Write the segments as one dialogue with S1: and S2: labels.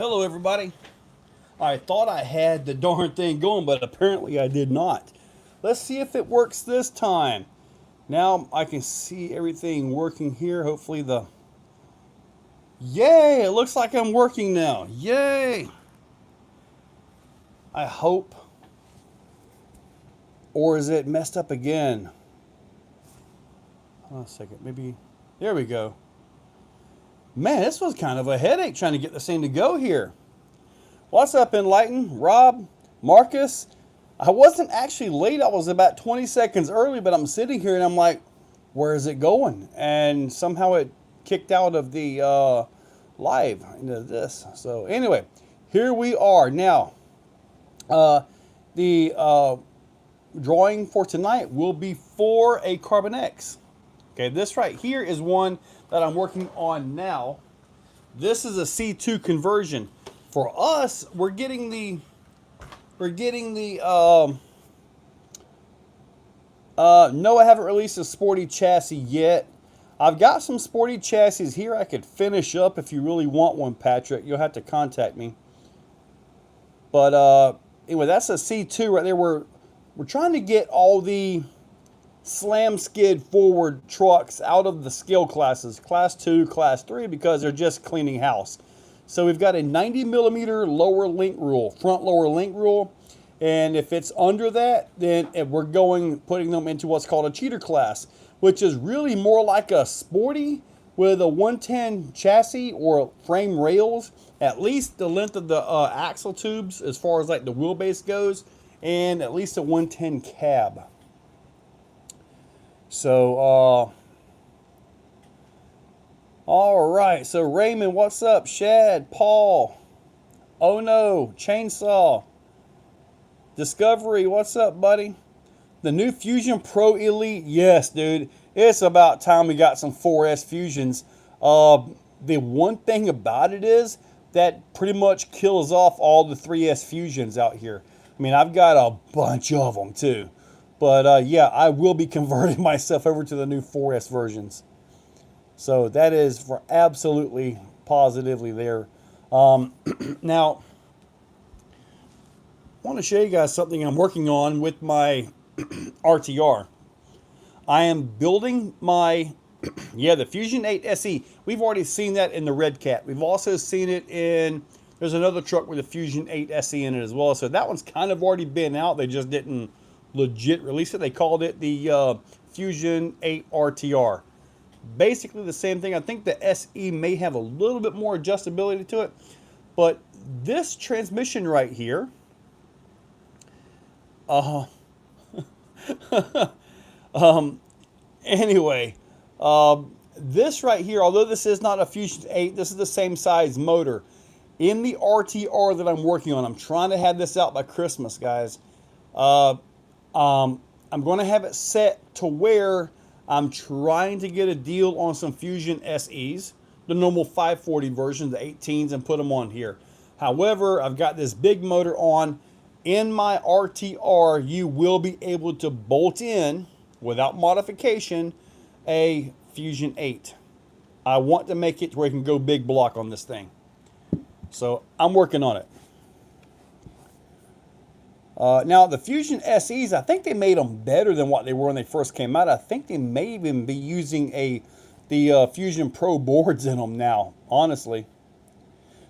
S1: Hello everybody. I thought I had the darn thing going, but apparently I did not. Let's see if it works this time. Now I can see everything working here. Hopefully Yay! It looks like I'm working now. Yay! I hope. Or is it messed up again? Hold on a second. Maybe. There we go. Man, this was kind of a headache trying to get this thing to go here. What's up, Enlighten? Rob? Marcus? I wasn't actually late. I was about 20 seconds early, but I'm sitting here and I'm like, where is it going? And somehow it kicked out of the live into this. So anyway, here we are. Now, the drawing for tonight will be for a CarbonX. Okay, this right here is one that I'm working on now. This is a C2 conversion. For us, we're getting the no, I haven't released a sporty chassis yet. I've got some sporty chassis here I could finish up if you really want one, Patrick. You'll have to contact me. But anyway, that's a C2 right there. We're trying to get all the slam skid forward trucks out of the scale classes, class 2, class 3, because they're just cleaning house. So we've got a 90 millimeter lower link rule, front lower link rule. And if it's under that, then we're putting them into what's called a cheater class, which is really more like a sporty with a 110 chassis or frame rails, at least the length of the axle tubes as far as like the wheelbase goes, and at least a 110 cab. So, all right. So Raymond, what's up? Shad, Paul, oh no, Chainsaw, Discovery, what's up, buddy? The new Fusion Pro Elite, yes, dude. It's about time we got some 4S Fusions. The one thing about it is that pretty much kills off all the 3S Fusions out here. I mean, I've got a bunch of them too. But yeah, I will be converting myself over to the new 4S versions. So that is for absolutely positively there. Now, I want to show you guys something I'm working on with my RTR. I am building my, the Fusion 8 SE. We've already seen that in the Redcat. We've also seen it in, there's another truck with a Fusion 8 SE in it as well. So that one's kind of already been out. They just didn't legit release it. They called it the Fusion 8 RTR. Basically the same thing. I think the SE may have a little bit more adjustability to it, but this transmission right here, anyway, this right here, although this is not a Fusion 8, this is the same size motor. In the RTR that I'm working on, I'm trying to have this out by Christmas, guys. I'm going to have it set to where I'm trying to get a deal on some Fusion SEs, the normal 540 version, the 18s, and put them on here. However, I've got this big motor on. In my RTR, you will be able to bolt in, without modification, a Fusion 8. I want to make it where you can go big block on this thing. So I'm working on it. Now, the Fusion SEs, I think they made them better than what they were when they first came out. I think they may even be using the Fusion Pro boards in them now, honestly.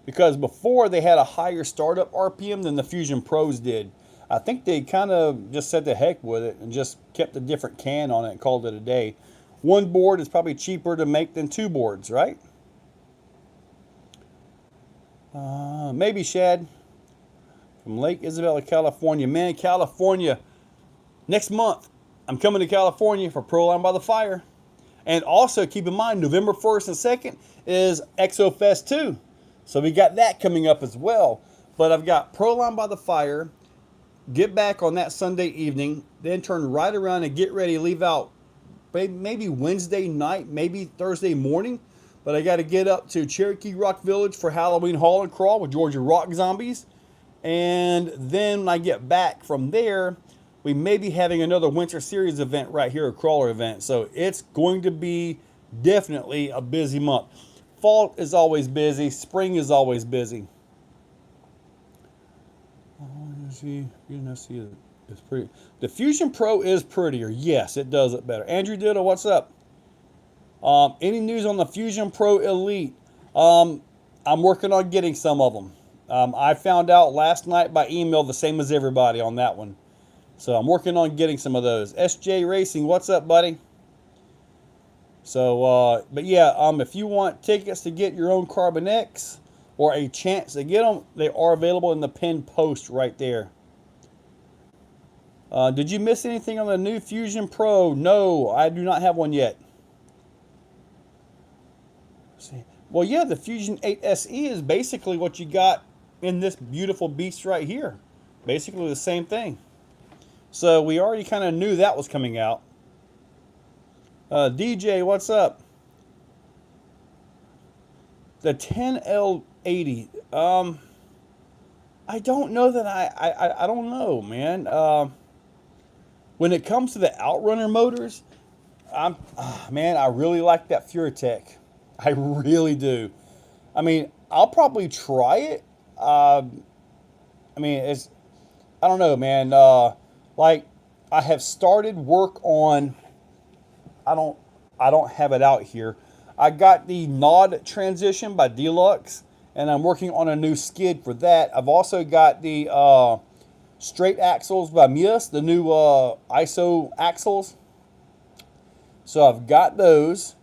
S1: Because before, they had a higher startup RPM than the Fusion Pros did. I think they kind of just said the heck with it and just kept a different can on it and called it a day. One board is probably cheaper to make than two boards, right? Maybe, Shad. From Lake Isabella, California. Man, California. Next month, I'm coming to California for Proline by the Fire. And also, keep in mind, November 1st and 2nd is Exofest 2. So we got that coming up as well. But I've got Proline by the Fire. Get back on that Sunday evening. Then turn right around and get ready. Leave out maybe Wednesday night, maybe Thursday morning. But I got to get up to Cherokee Rock Village for Halloween Haul and Crawl with Georgia Rock Zombies. And then when I get back from there, we may be having another Winter Series event right here, a crawler event. So it's going to be definitely a busy month. Fall is always busy. Spring is always busy. SE, Fusion SE is pretty. The Fusion Pro is prettier. Yes, it does look better. Andrew Ditto, what's up? Any news on the Fusion Pro Elite? I'm working on getting some of them. I found out last night by email the same as everybody on that one. So I'm working on getting some of those. SJ Racing, what's up, buddy? So, but yeah, if you want tickets to get your own CarbonX or a chance to get them, they are available in the pinned post right there. Did you miss anything on the new Fusion Pro? No, I do not have one yet. Let's see. Well, yeah, the Fusion 8 SE is basically what you got in this beautiful beast right here. Basically the same thing. So we already kind of knew that was coming out. DJ, what's up? The 10L80. I don't know that I don't know, man. When it comes to the Outrunner motors, man, I really like that Vertex. I really do. I mean, I'll probably try it. I mean, I don't know, man. Like, I have started work on, I don't have it out here. I got the Nod transition by Deluxe, and I'm working on a new skid for that. I've also got the straight axles by Mus, the new ISO axles. So I've got those,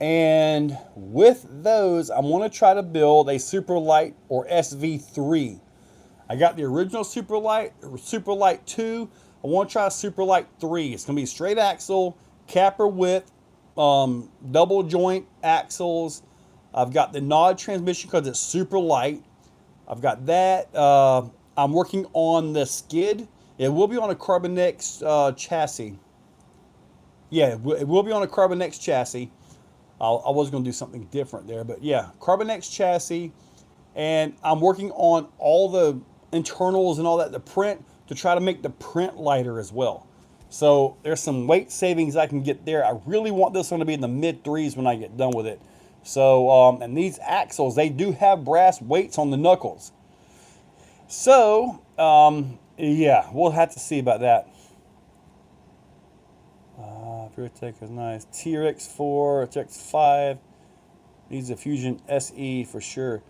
S1: and with those, I'm going to try to build a Superlight or SV3. I got the original Superlight 2. I want to try a Superlight 3. It's going to be straight axle, capper width, double joint axles. I've got the Nod transmission because it's super light. I've got that. I'm working on the skid. It will be on a CarbonX chassis. Yeah, it will be on a CarbonX chassis. I was going to do something different there, but yeah, CarbonX chassis. And I'm working on all the internals and all that, the print, to try to make the print lighter as well. So there's some weight savings I can get there. I really want this one to be in the mid 3s when I get done with it. So, and these axles, they do have brass weights on the knuckles. So, yeah, we'll have to see about that. Vertex is nice. TRX4, TRX5. Needs a Fusion SE for sure.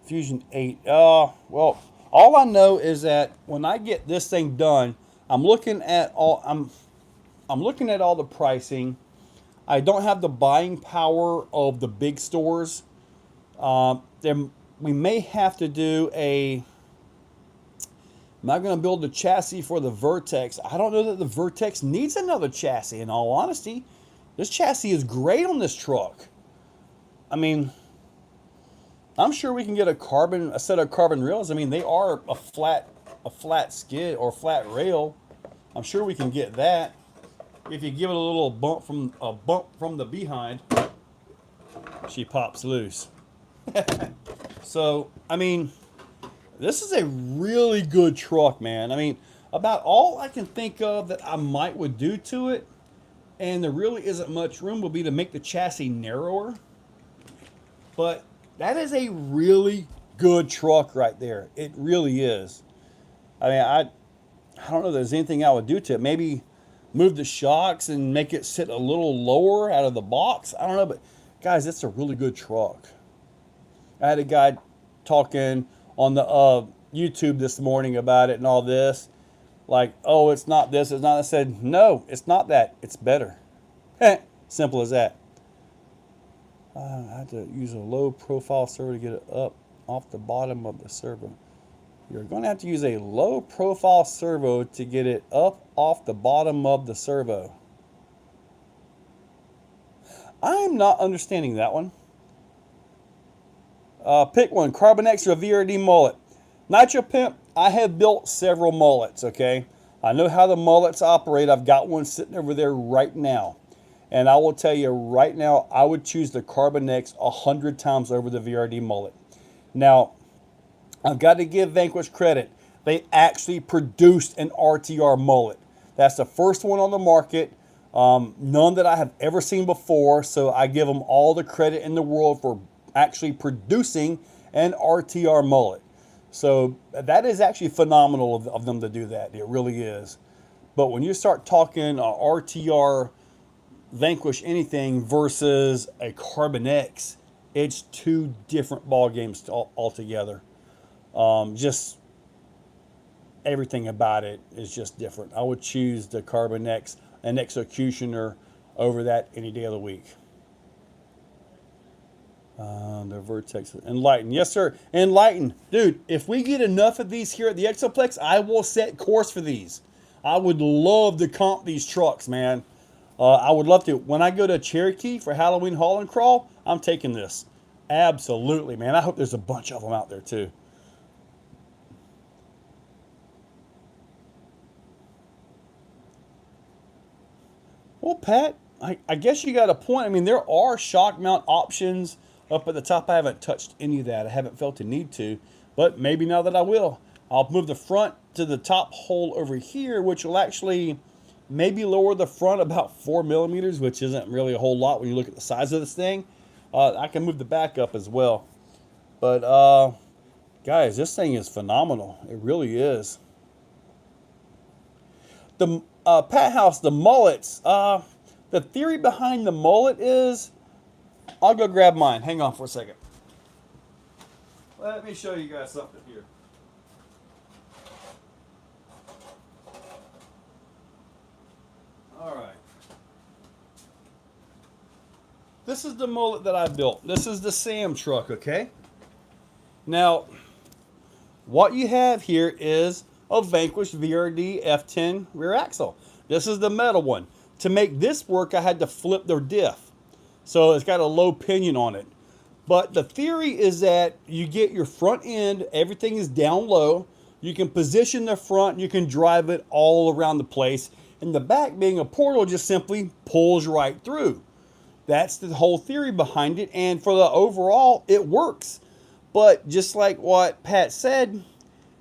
S1: Fusion 8. Well, all I know is that when I get this thing done, I'm looking at all the pricing. I don't have the buying power of the big stores. We may have to do a. I'm not going to build a chassis for the Vertex. I don't know that the Vertex needs another chassis, in all honesty. This chassis is great on this truck. I mean, I'm sure we can get a set of carbon rails. I mean, they are a flat skid or flat rail. I'm sure we can get that. If you give it a little bump from the behind, she pops loose. So, I mean, this is a really good truck, man. I mean, about all I can think of that I would do to it, and there really isn't much room, would be to make the chassis narrower. But that is a really good truck right there. It really is. I mean, I don't know if there's anything I would do to it. Maybe move the shocks and make it sit a little lower out of the box. I don't know, but guys, it's a really good truck. I had a guy talking on the YouTube this morning about it and all this. Like, oh, it's not this, it's not. I said, no, it's not that. It's better. Simple as that. I had to use a low profile servo to get it up off the bottom of the servo. You're going to have to use a low profile servo to get it up off the bottom of the servo. I'm not understanding that one. Pick one, CarbonX or VRD Mullet. Nitro Pimp, I have built several mullets, okay? I know how the mullets operate. I've got one sitting over there right now. And I will tell you right now, I would choose the CarbonX 100 times over the VRD Mullet. Now, I've got to give Vanquish credit. They actually produced an RTR mullet. That's the first one on the market. None that I have ever seen before. So I give them all the credit in the world for actually producing an RTR mullet. So that is actually phenomenal of them to do that. It really is. But when you start talking RTR Vanquish anything versus a CarbonX, it's two different ball games altogether. Just everything about it is just different. I would choose the CarbonX and Executioner over that any day of the week. The Vertex Enlighten, yes sir, Enlighten, dude. If we get enough of these here at the Exoplex, I will set course for these. I would love to comp these trucks, man. I would love to. When I go to Cherokee for Halloween Haul and Crawl, I'm taking this. Absolutely, man. I hope there's a bunch of them out there too. Well, Pat, I guess you got a point. I mean, there are shock mount options up at the top. I haven't touched any of that. I haven't felt the need to, but maybe now that I will. I'll move the front to the top hole over here, which will actually maybe lower the front about 4 millimeters, which isn't really a whole lot when you look at the size of this thing. I can move the back up as well. But, guys, this thing is phenomenal. It really is. The Pat House, the mullets. The theory behind the mullet is, I'll go grab mine. Hang on for a second. Let me show you guys something here. All right. This is the mullet that I built. This is the Sam truck, okay? Now, what you have here is a Vanquish VRD F10 rear axle. This is the metal one. To make this work, I had to flip their diff. So it's got a low pinion on it. But the theory is that you get your front end, everything is down low. You can position the front, you can drive it all around the place. And the back, being a portal, just simply pulls right through. That's the whole theory behind it. And for the overall, it works. But just like what Pat said,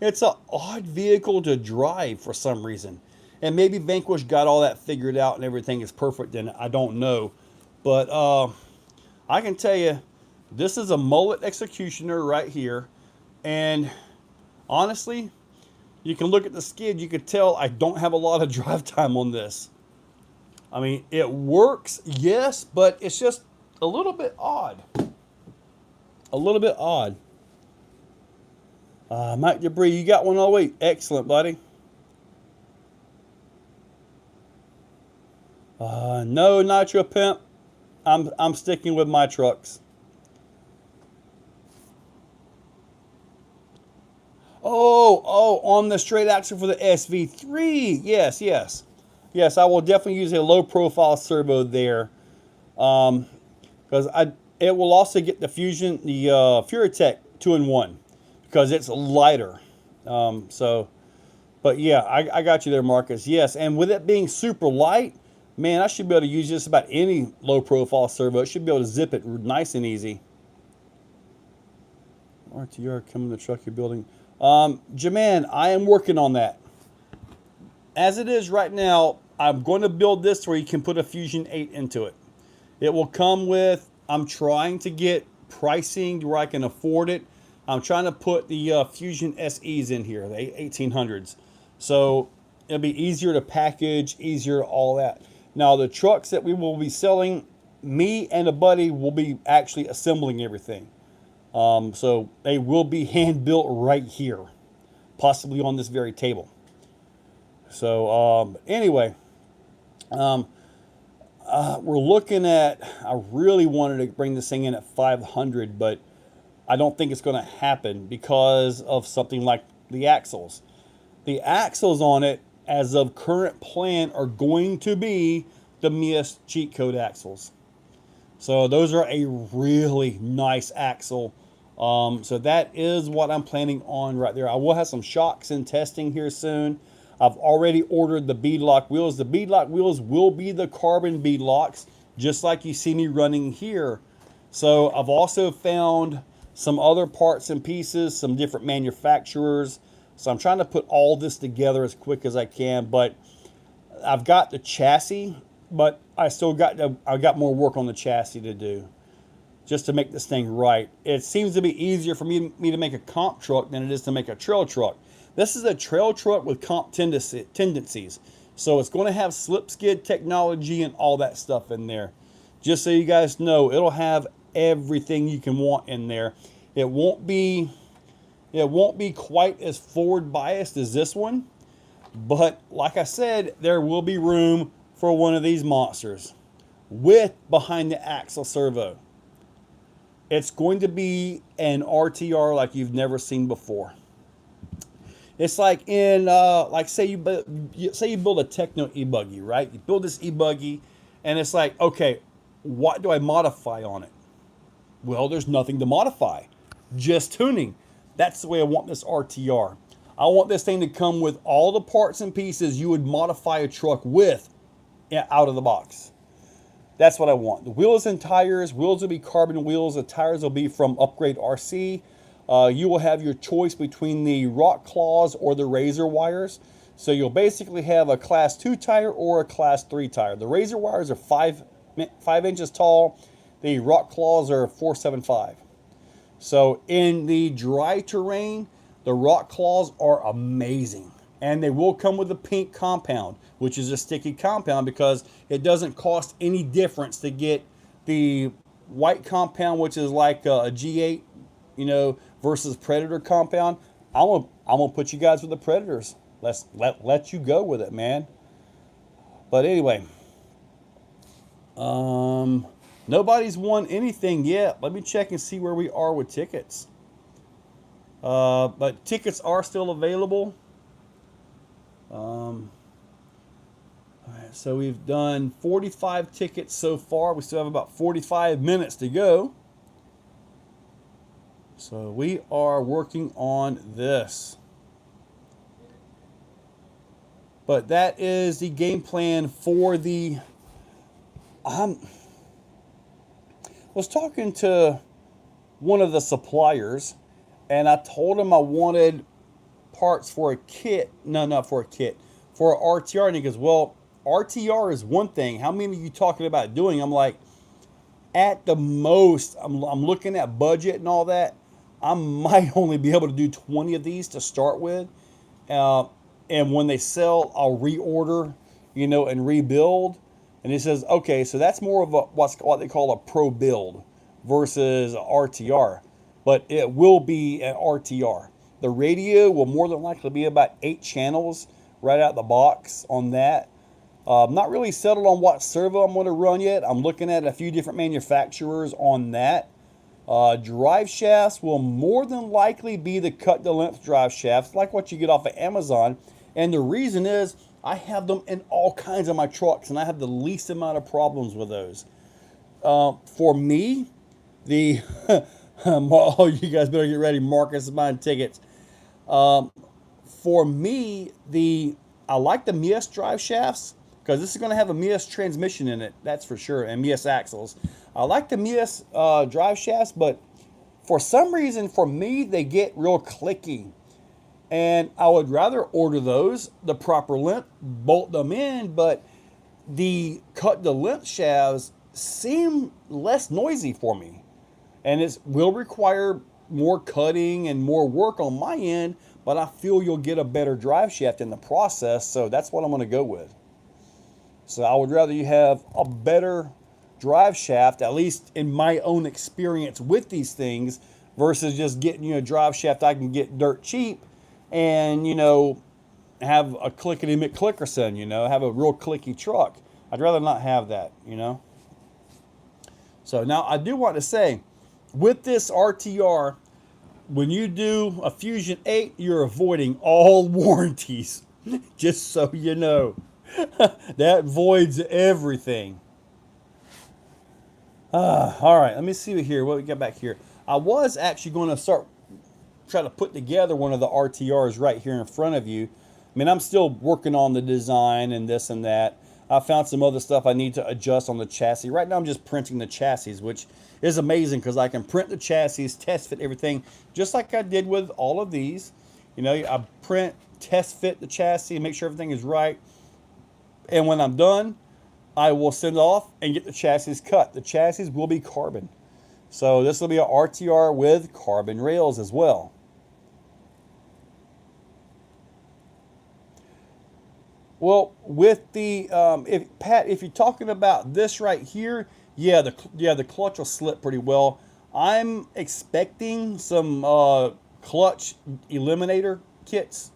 S1: it's an odd vehicle to drive for some reason. And maybe Vanquish got all that figured out and everything is perfect, and I don't know. But I can tell you, this is a mullet executioner right here. And honestly, you can look at the skid, you can tell I don't have a lot of drive time on this. I mean, it works, yes, but it's just a little bit odd. A little bit odd. Mike Debris, you got one all the way. Excellent, buddy. No, Nitro Pimp. I'm sticking with my trucks. Oh, on the straight axle for the SV3. Yes. Yes, I will definitely use a low profile servo there. Because it will also get the Fusion, the Furitech 2-in-1. Because it's lighter. But yeah, I got you there, Marcus. Yes, and with it being super light, man, I should be able to use just about any low profile servo. It should be able to zip it nice and easy. RTR coming to the truck you're building. Jaman, I am working on that. As it is right now, I'm going to build this where you can put a Fusion 8 into it. It will come with, I'm trying to get pricing where I can afford it. I'm trying to put the Fusion SEs in here, the 1800s. So it'll be easier to package, easier all that. Now the trucks that we will be selling, me and a buddy will be actually assembling everything. So they will be hand built right here, possibly on this very table. So anyway, we're looking at, I really wanted to bring this thing in at 500, but I don't think it's going to happen because of something like the axles. The axles on it, as of current plan, are going to be the Mias cheat code axles. So those are a really nice axle. So that is what I'm planning on right there. I will have some shocks in testing here soon. I've already ordered the beadlock wheels. The beadlock wheels will be the carbon beadlocks, just like you see me running here. So I've also found some other parts and pieces, some different manufacturers. So I'm trying to put all this together as quick as I can, but I've got the chassis, but I got more work on the chassis to do. just to make this thing right. It seems to be easier for me to make a comp truck than it is to make a trail truck. This is a trail truck with comp tendencies. So it's going to have slip skid technology and all that stuff in there. Just so you guys know, it'll have everything you can want in there. It won't be quite as forward biased as this one, but like I said, there will be room for one of these monsters with behind the axle servo. It's going to be an RTR like you've never seen before. It's like in, like say you build a Techno e-buggy, right? You build this e-buggy, and it's like, okay, what do I modify on it? Well, there's nothing to modify, just tuning. That's the way I want this RTR. I want this thing to come with all the parts and pieces you would modify a truck with out of the box. That's what I want. The wheels and tires. Wheels will be carbon wheels. The tires will be from Upgrade RC. You will have your choice between the rock claws or the razor wires. So you'll basically have a class 2 tire or a class 3 tire. The razor wires are 5 inches tall. The rock claws are 475. So in the dry terrain, the rock claws are amazing. And they will come with a pink compound, which is a sticky compound because it doesn't cost any difference to get the white compound, which is like a G8, you know, versus Predator compound. I'm gonna put you guys with the Predators. Let you go with it, man. But anyway, nobody's won anything yet. Let me check and see where we are with tickets. But tickets are still available. All right, so we've done 45 tickets so far. We still have about 45 minutes to go. So we are working on this. But that is the game plan for the... I was talking to one of the suppliers, and I told him I wanted parts for a kit. No, not for a kit. For an RTR. And he goes, well, RTR is one thing. How many are you talking about doing? I'm like, at the most, I'm looking at budget and all that. I might only be able to do 20 of these to start with. And when they sell, I'll reorder, you know, and rebuild. And he says, okay, so that's more of a what they call a pro build versus RTR. But it will be an RTR. The radio will more than likely be about 8 channels right out the box on that. I'm not really settled on what servo I'm going to run yet. I'm looking at a few different manufacturers on that. Drive shafts will more than likely be the cut-to-length drive shafts, like what you get off of Amazon. And the reason is I have them in all kinds of my trucks, and I have the least amount of problems with those. For me, the... oh, you guys better get ready. Marcus is buying tickets. For me, I like the Mias drive shafts because this is going to have a Mias transmission in it, that's for sure, and Mias axles. I like the Mias drive shafts, but for some reason, for me, they get real clicky. And I would rather order those the proper length, bolt them in, but the cut-to-length shafts seem less noisy for me. And it will require more cutting and more work on my end, but I feel you'll get a better drive shaft in the process, so that's what I'm going to go with. So I would rather you have a better drive shaft, at least in my own experience with these things, versus just getting a drive shaft I can get dirt cheap and, have a clickety McClickerson, have a real clicky truck. I'd rather not have that, So now I do want to say, with this RTR, when you do a Fusion 8, you're avoiding all warranties. Just so you know. That voids everything. All right, let me see here. What we got back here. I was actually going to try to put together one of the RTRs right here in front of you. I mean, I'm still working on the design and this and that. I found some other stuff I need to adjust on the chassis. Right now I'm just printing the chassis, which is amazing because I can print the chassis, test fit everything, just like I did with all of these. I print, test fit the chassis, make sure everything is right. And when I'm done, I will send off and get the chassis cut. The chassis will be carbon. So this will be a RTR with carbon rails as well. Well, with the if you're talking about this right here, yeah, the clutch will slip pretty well. I'm expecting some clutch eliminator kits,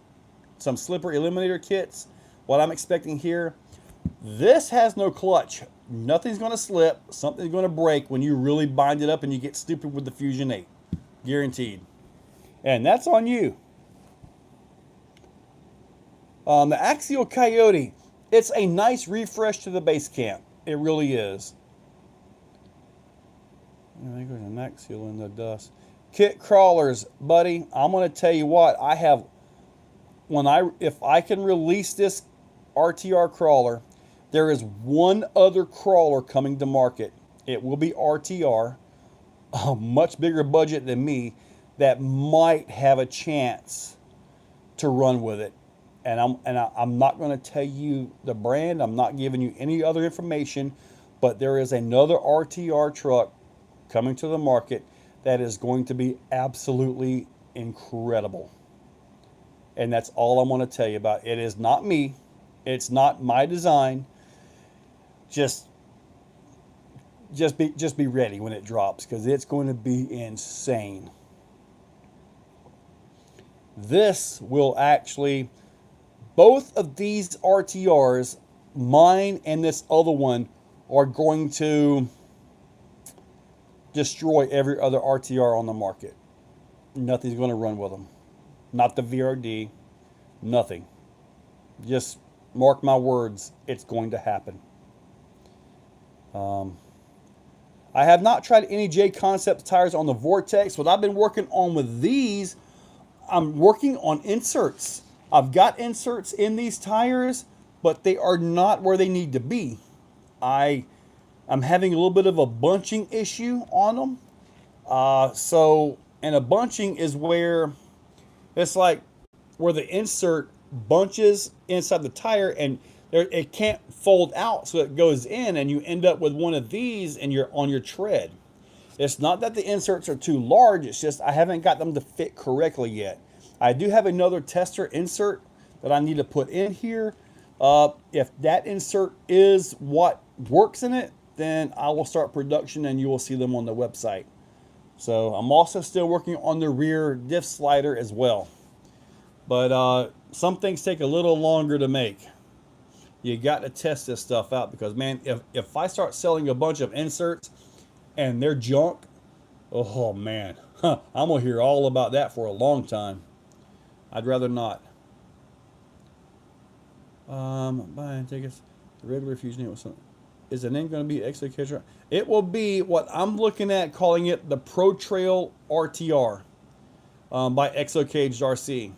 S1: some slipper eliminator kits. What I'm expecting here, this has no clutch. Nothing's going to slip. Something's going to break when you really bind it up and you get stupid with the Fusion 8. Guaranteed. And that's on you. The Axial Coyote, it's a nice refresh to the base camp. It really is. I think there's an Axial in the dust. Kit crawlers, buddy. I'm going to tell you what. If I can release this RTR crawler, there is one other crawler coming to market. It will be RTR, a much bigger budget than me, that might have a chance to run with it. And I'm not going to tell you the brand. I'm not giving you any other information, but there is another RTR truck coming to the market that is going to be absolutely incredible. And that's all I'm going to tell you about. It is not me. It's not my design. Just be ready when it drops, because it's going to be insane. This will actually, both of these RTRs, mine and this other one, are going to destroy every other RTR on the market. Nothing's going to run with them. Not the VRD. Nothing. Just mark my words, it's going to happen. I have not tried any J Concept tires on the Vortex. What I've been working on with these, I'm working on inserts. I've got inserts in these tires, but they are not where they need to be. I'm having a little bit of a bunching issue on them. And a bunching is where it's like where the insert bunches inside the tire and it can't fold out, so it goes in and you end up with one of these and you're on your tread. It's not that the inserts are too large, it's just I haven't got them to fit correctly yet. I do have another tester insert that I need to put in here. If that insert is what works in it, then I will start production and you will see them on the website. So I'm also still working on the rear diff slider as well. But some things take a little longer to make. You got to test this stuff out, because man, if I start selling a bunch of inserts and they're junk, oh man, I'm gonna hear all about that for a long time. I'd rather not. Bye, take us the regular Fusion 8 with something. Is the name going to be Exocaged? It will be what I'm looking at, calling it the Pro Trail RTR by Exocaged RC.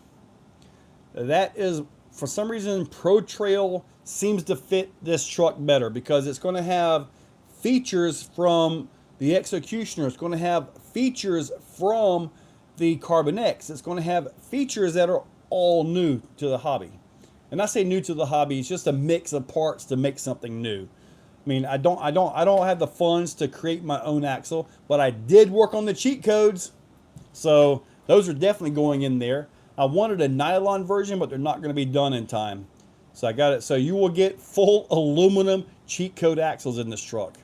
S1: That is, for some reason, Pro Trail seems to fit this truck better, because it's going to have features from the Executioner. It's going to have features from the CarbonX. It's going to have features that are all new to the hobby. And I say new to the hobby, it's just a mix of parts to make something new. I mean, I don't have the funds to create my own axle, but I did work on the cheat codes. So those are definitely going in there. I wanted a nylon version, but they're not going to be done in time. So I got it. So you will get full aluminum cheat code axles in this truck.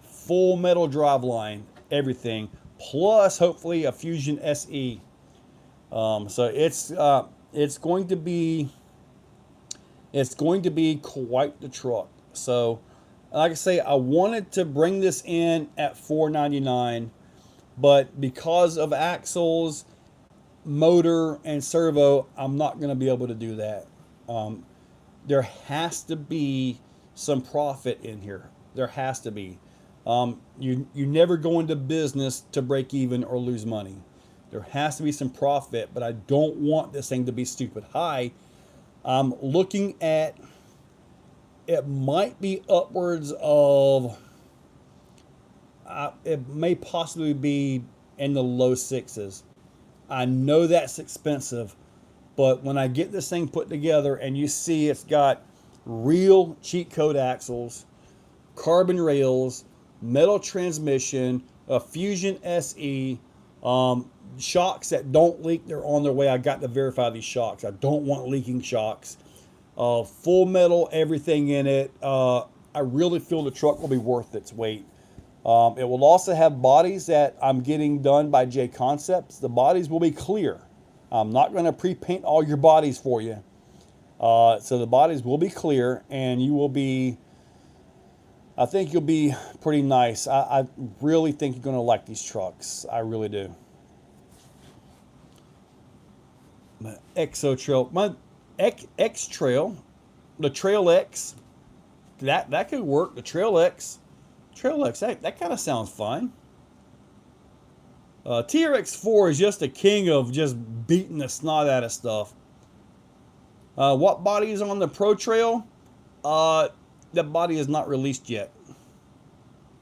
S1: Full metal drive line, everything. Plus, hopefully, a Fusion SE. So it's going to be quite the truck. So, like I say, I wanted to bring this in at $499, but because of axles, motor, and servo, I'm not going to be able to do that. There has to be some profit in here. There has to be. You never go into business to break even or lose money. There has to be some profit, but I don't want this thing to be stupid high. I'm looking at, it might be upwards of, it may possibly be in the low sixes. I know that's expensive, but when I get this thing put together and you see it's got real cheat code axles, carbon rails, metal transmission, a Fusion SE. Shocks that don't leak, they're on their way. I got to verify these shocks. I don't want leaking shocks. Full metal, everything in it. I really feel the truck will be worth its weight. It will also have bodies that I'm getting done by J Concepts. The bodies will be clear. I'm not going to pre-paint all your bodies for you. So the bodies will be clear, and you will be, I think you'll be pretty nice. I really think you're going to like these trucks. I really do. My Exo Trail, my X Trail, the Trail X, that could work. The Trail X, that kind of sounds fine. TRX4 is just a king of just beating the snot out of stuff. What body is on the Pro Trail? That body is not released yet.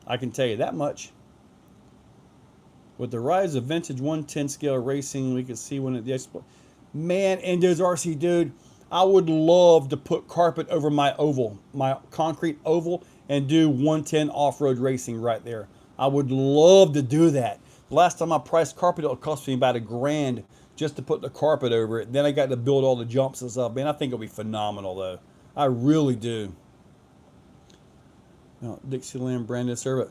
S1: I can tell you that much. With the rise of vintage 110 scale racing, we can see when the expo. Man, Endo's RC dude, I would love to put carpet over my oval, my concrete oval, and do 110 off-road racing right there. I would love to do that. Last time I priced carpet, it cost me about $1,000 just to put the carpet over it. Then I got to build all the jumps and stuff. Man, I think it'll be phenomenal though. I really do. Oh, Dixieland branded servo.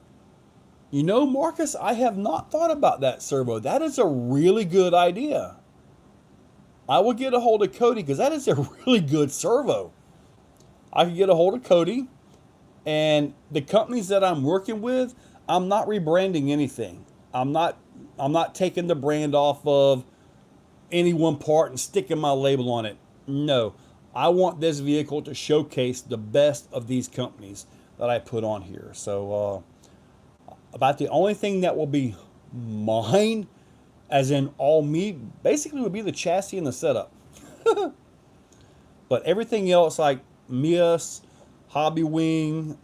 S1: You know, Marcus, I have not thought about that servo. That is a really good idea. I will get a hold of Cody because that is a really good servo. I can get a hold of Cody, and the companies that I'm working with, I'm not rebranding anything. I'm not taking the brand off of any one part and sticking my label on it. No, I want this vehicle to showcase the best of these companies that I put on here. So about the only thing that will be mine, as in all me, basically would be the chassis and the setup. But everything else like Mias, Hobby Wing,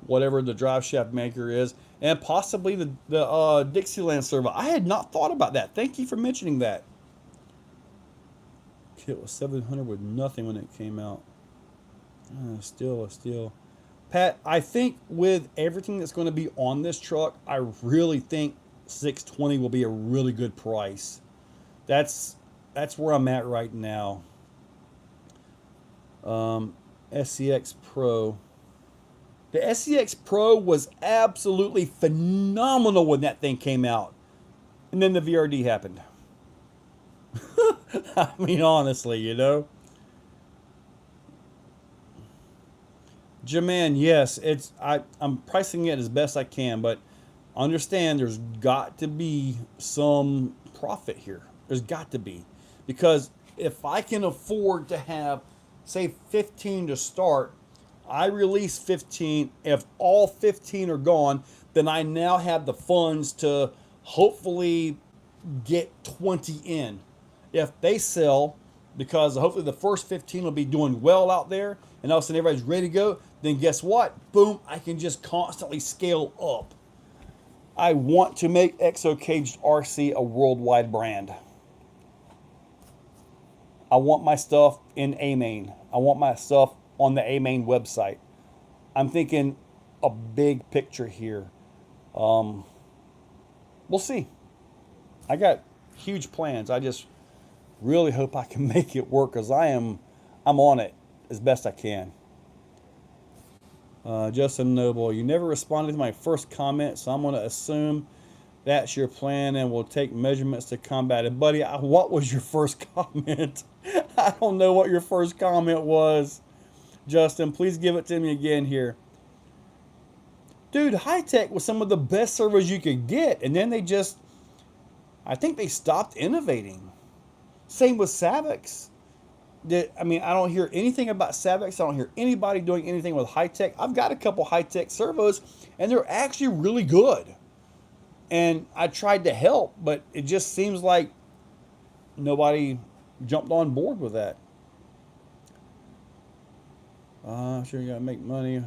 S1: whatever the drive shaft maker is, and possibly the Dixieland servo. I had not thought about that. Thank you for mentioning that. Kit was 700 with nothing when it came out. Still. Pat, I think with everything that's going to be on this truck, I really think 620 will be a really good price. That's where I'm at right now. SCX Pro. The SCX Pro was absolutely phenomenal when that thing came out. And then the VRD happened. I mean, honestly, you know. Jaman, yes, I'm pricing it as best I can, but understand there's got to be some profit here. There's got to be. Because if I can afford to have, say, 15 to start, I release 15. If all 15 are gone, then I now have the funds to hopefully get 20 in. If they sell, because hopefully the first 15 will be doing well out there, and all of a sudden everybody's ready to go, then guess what? Boom, I can just constantly scale up. I want to make Exocaged RC a worldwide brand. I want my stuff in A-Main. I want my stuff on the A-Main website. I'm thinking a big picture here. We'll see. I got huge plans. I just really hope I can make it work because I'm on it as best I can. Justin Noble, you never responded to my first comment, so I'm going to assume that's your plan and we'll take measurements to combat it. Buddy, what was your first comment? I don't know what your first comment was. Justin, please give it to me again here. Dude, Hi-Tech was some of the best servos you could get, and then I think they stopped innovating. Same with Savix. I mean, I don't hear anything about Savix. I don't hear anybody doing anything with Hi-Tech. I've got a couple Hi-Tech servos, and they're actually really good. And I tried to help, but it just seems like nobody jumped on board with that. Sure, you gotta make money.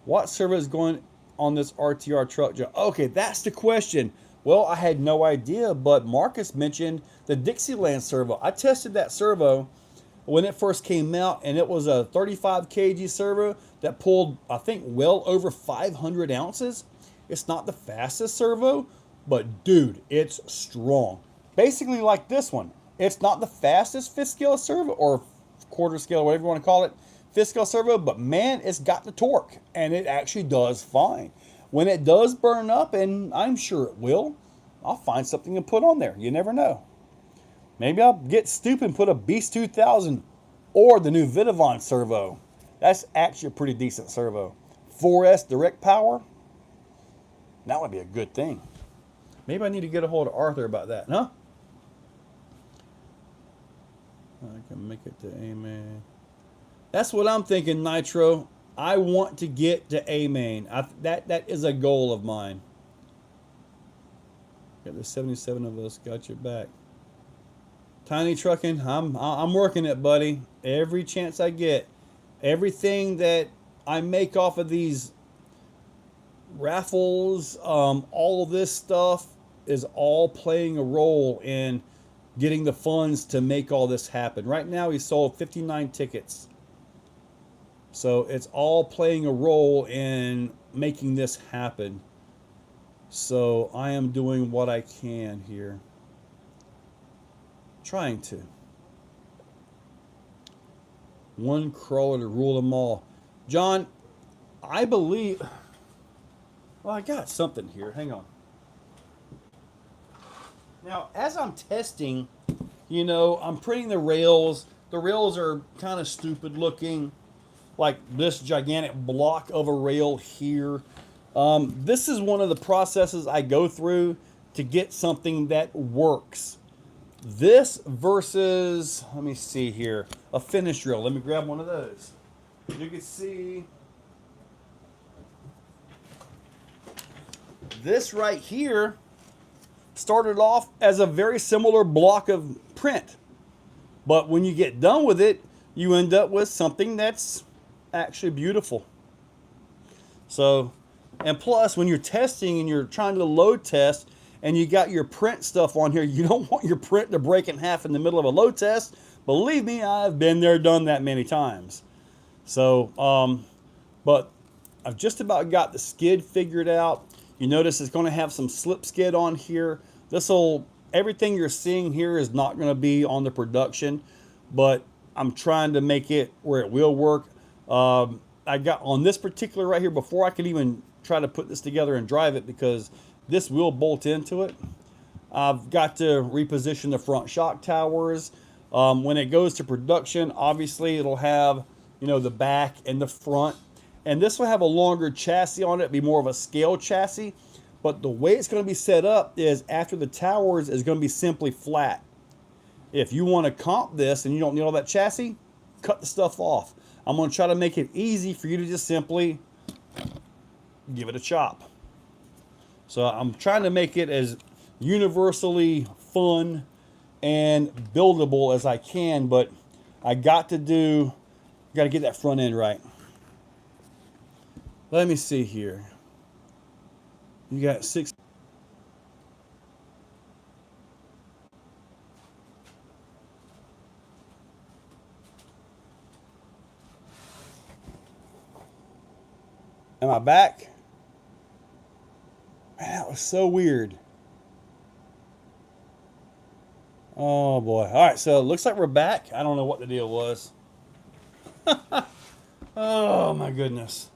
S1: What servo is going on this RTR truck? Okay, that's the question. Well, I had no idea, but Marcus mentioned the Dixieland servo. I tested that servo when it first came out, and it was a 35 kg servo that pulled, I think, well over 500 ounces. It's not the fastest servo, but dude, it's strong. Basically like this one. It's not the fastest fifth scale servo, or quarter scale, whatever you want to call it, fifth scale servo, but man, it's got the torque, and it actually does fine. When it does burn up, and I'm sure it will, I'll find something to put on there. You never know. Maybe I'll get stupid and put a Beast 2000 or the new Vitavon servo. That's actually a pretty decent servo. 4S direct power. That would be a good thing. Maybe I need to get a hold of Arthur about that, huh? I can make it to A main. That's what I'm thinking, Nitro. I want to get to A main. That is a goal of mine. Got the 77 of us. Got your back. Tiny trucking. I'm working it, buddy. Every chance I get. Everything that I make off of these raffles, all of this stuff is all playing a role in getting the funds to make all this happen. Right now, he sold 59 tickets. So it's all playing a role in making this happen. So I am doing what I can here. Trying to. One crawler to rule them all. John, I believe... Well, I got something here. Hang on. Now, as I'm testing, you know, I'm printing the rails. The rails are kind of stupid looking. Like this gigantic block of a rail here. This is one of the processes I go through to get something that works. This versus, let me see here, a finish drill. Let me grab one of those. You can see this right here started off as a very similar block of print. But when you get done with it, you end up with something that's actually beautiful. So, and plus when you're testing and you're trying to load test and you got your print stuff on here, you don't want your print to break in half in the middle of a load test. Believe me, I've been there, done that many times. So, but I've just about got the skid figured out. You notice it's going to have some slip skid on here. Everything you're seeing here is not going to be on the production, but I'm trying to make it where it will work. I got on this particular right here, before I could even try to put this together and drive it, because this will bolt into it. I've got to reposition the front shock towers. When it goes to production, obviously it'll have, you know, the back and the front. And this will have a longer chassis on it, be more of a scale chassis. But the way it's going to be set up is after the towers is going to be simply flat. If you want to comp this and you don't need all that chassis, cut the stuff off. I'm going to try to make it easy for you to just simply give it a chop. So I'm trying to make it as universally fun and buildable as I can, but I got to get that front end right. Let me see here. You got 6. Am I back? Man, that was so weird. Oh boy. All right, so it looks like we're back. I don't know what the deal was. Oh my goodness.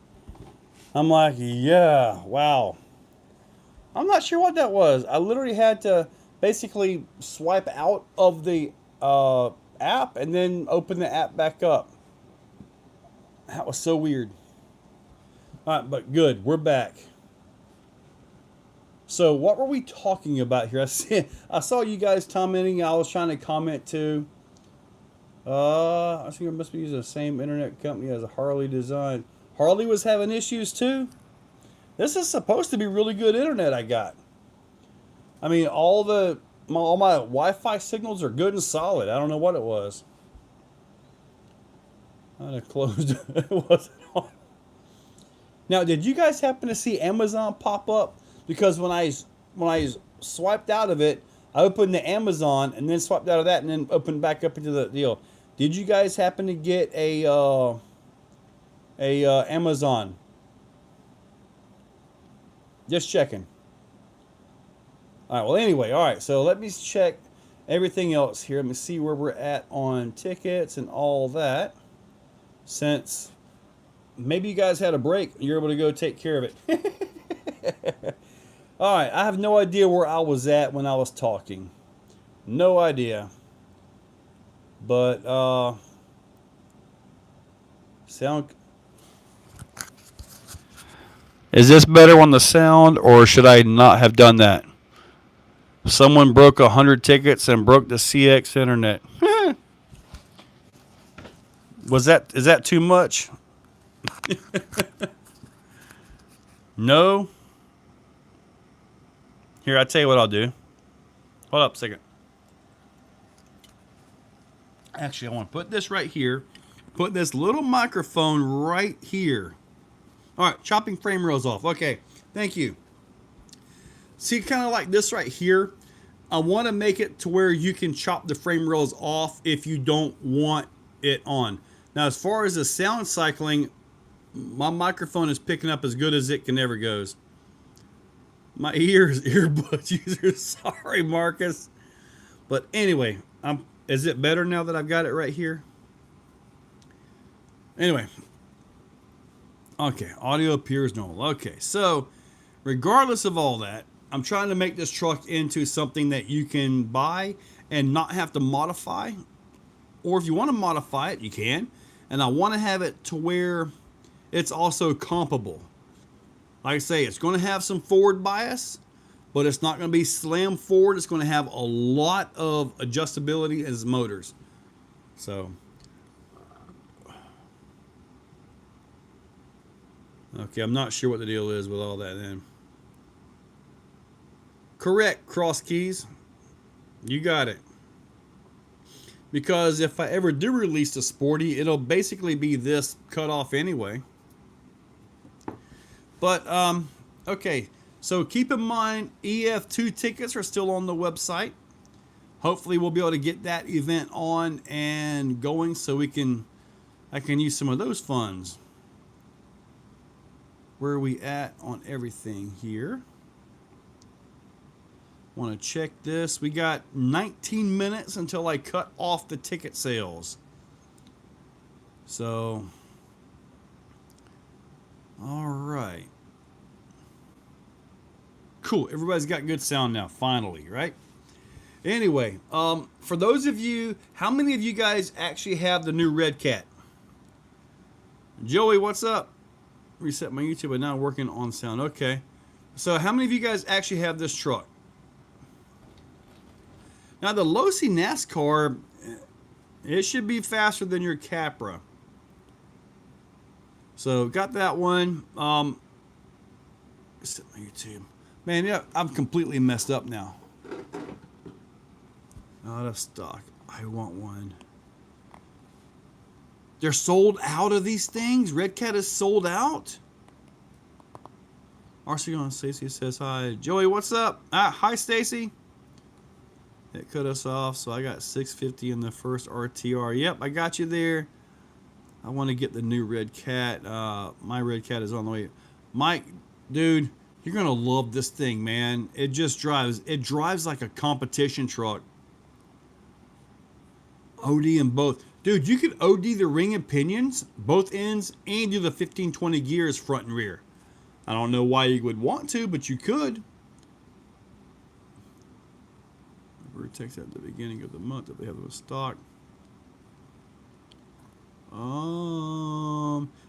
S1: I'm like, yeah, wow. I'm not sure what that was. I literally had to basically swipe out of the app and then open the app back up. That was so weird. All right, but good. We're back. So what were we talking about here? I saw you guys commenting. I was trying to comment too. I think I must be using the same internet company as a Harley Design. Harley was having issues too. This is supposed to be really good internet I got. I mean, all my Wi-Fi signals are good and solid. I don't know what it was. I closed it. It wasn't on. Now, did you guys happen to see Amazon pop up? Because when I swiped out of it, I opened the Amazon and then swiped out of that and then opened back up into the deal. Did you guys happen to get a Amazon? Just checking. All right. Well, anyway, all right. So let me check everything else here. Let me see where we're at on tickets and all that. Since maybe you guys had a break, you're able to go take care of it. All right. I have no idea where I was at when I was talking. No idea. But sound. Is this better on the sound, or should I not have done that? Someone broke 100 tickets and broke the CX internet. Is that too much? No. Here, I'll tell you what I'll do. Hold up a second. Actually, I want to put this right here. Put this little microphone right here. All right, chopping frame rails off. Okay, thank you. See, kind of like this right here. I want to make it to where you can chop the frame rails off if you don't want it on. Now, as far as the sound cycling, my microphone is picking up as good as it can ever goes. My earbuds user. Sorry, Marcus. But anyway, is it better now that I've got it right here? Anyway. Okay, audio appears normal. Okay, so regardless of all that, I'm trying to make this truck into something that you can buy and not have to modify. Or if you want to modify it, you can. And I want to have it to where it's also compable. Like I say, it's going to have some forward bias, but it's not going to be slam forward. It's going to have a lot of adjustability as motors. So, okay, I'm not sure what the deal is with all that then. Correct, Cross Keys. You got it. Because if I ever do release the Sporty, it'll basically be this cut off anyway. But, okay. So keep in mind, EF2 tickets are still on the website. Hopefully we'll be able to get that event on and going so I can use some of those funds. Where are we at on everything here? Want to check this. We got 19 minutes until I cut off the ticket sales. So, all right. Cool. Everybody's got good sound now, finally, right? Anyway, for those of you, how many of you guys actually have the new Redcat? Joey, what's up? Reset my YouTube, but now working on sound. Okay. So how many of you guys actually have this truck? Now the Losi NASCAR, it should be faster than your Capra. So got that one. Reset my YouTube. Man, yeah, I'm completely messed up now. Out of stock. I want one. They're sold out of these things? Redcat is sold out? RC on Stacy says hi. Joey, what's up? Hi, Stacy. It cut us off, so I got 650 in the first RTR. Yep, I got you there. I want to get the new Redcat. My Redcat is on the way. Mike, dude, you're going to love this thing, man. It just drives. It drives like a competition truck. OD in both. Dude, you could OD the ring and pinions, both ends, and do the 1520 gears front and rear. I don't know why you would want to, but you could. Vertex at the beginning of the month if they have those stock.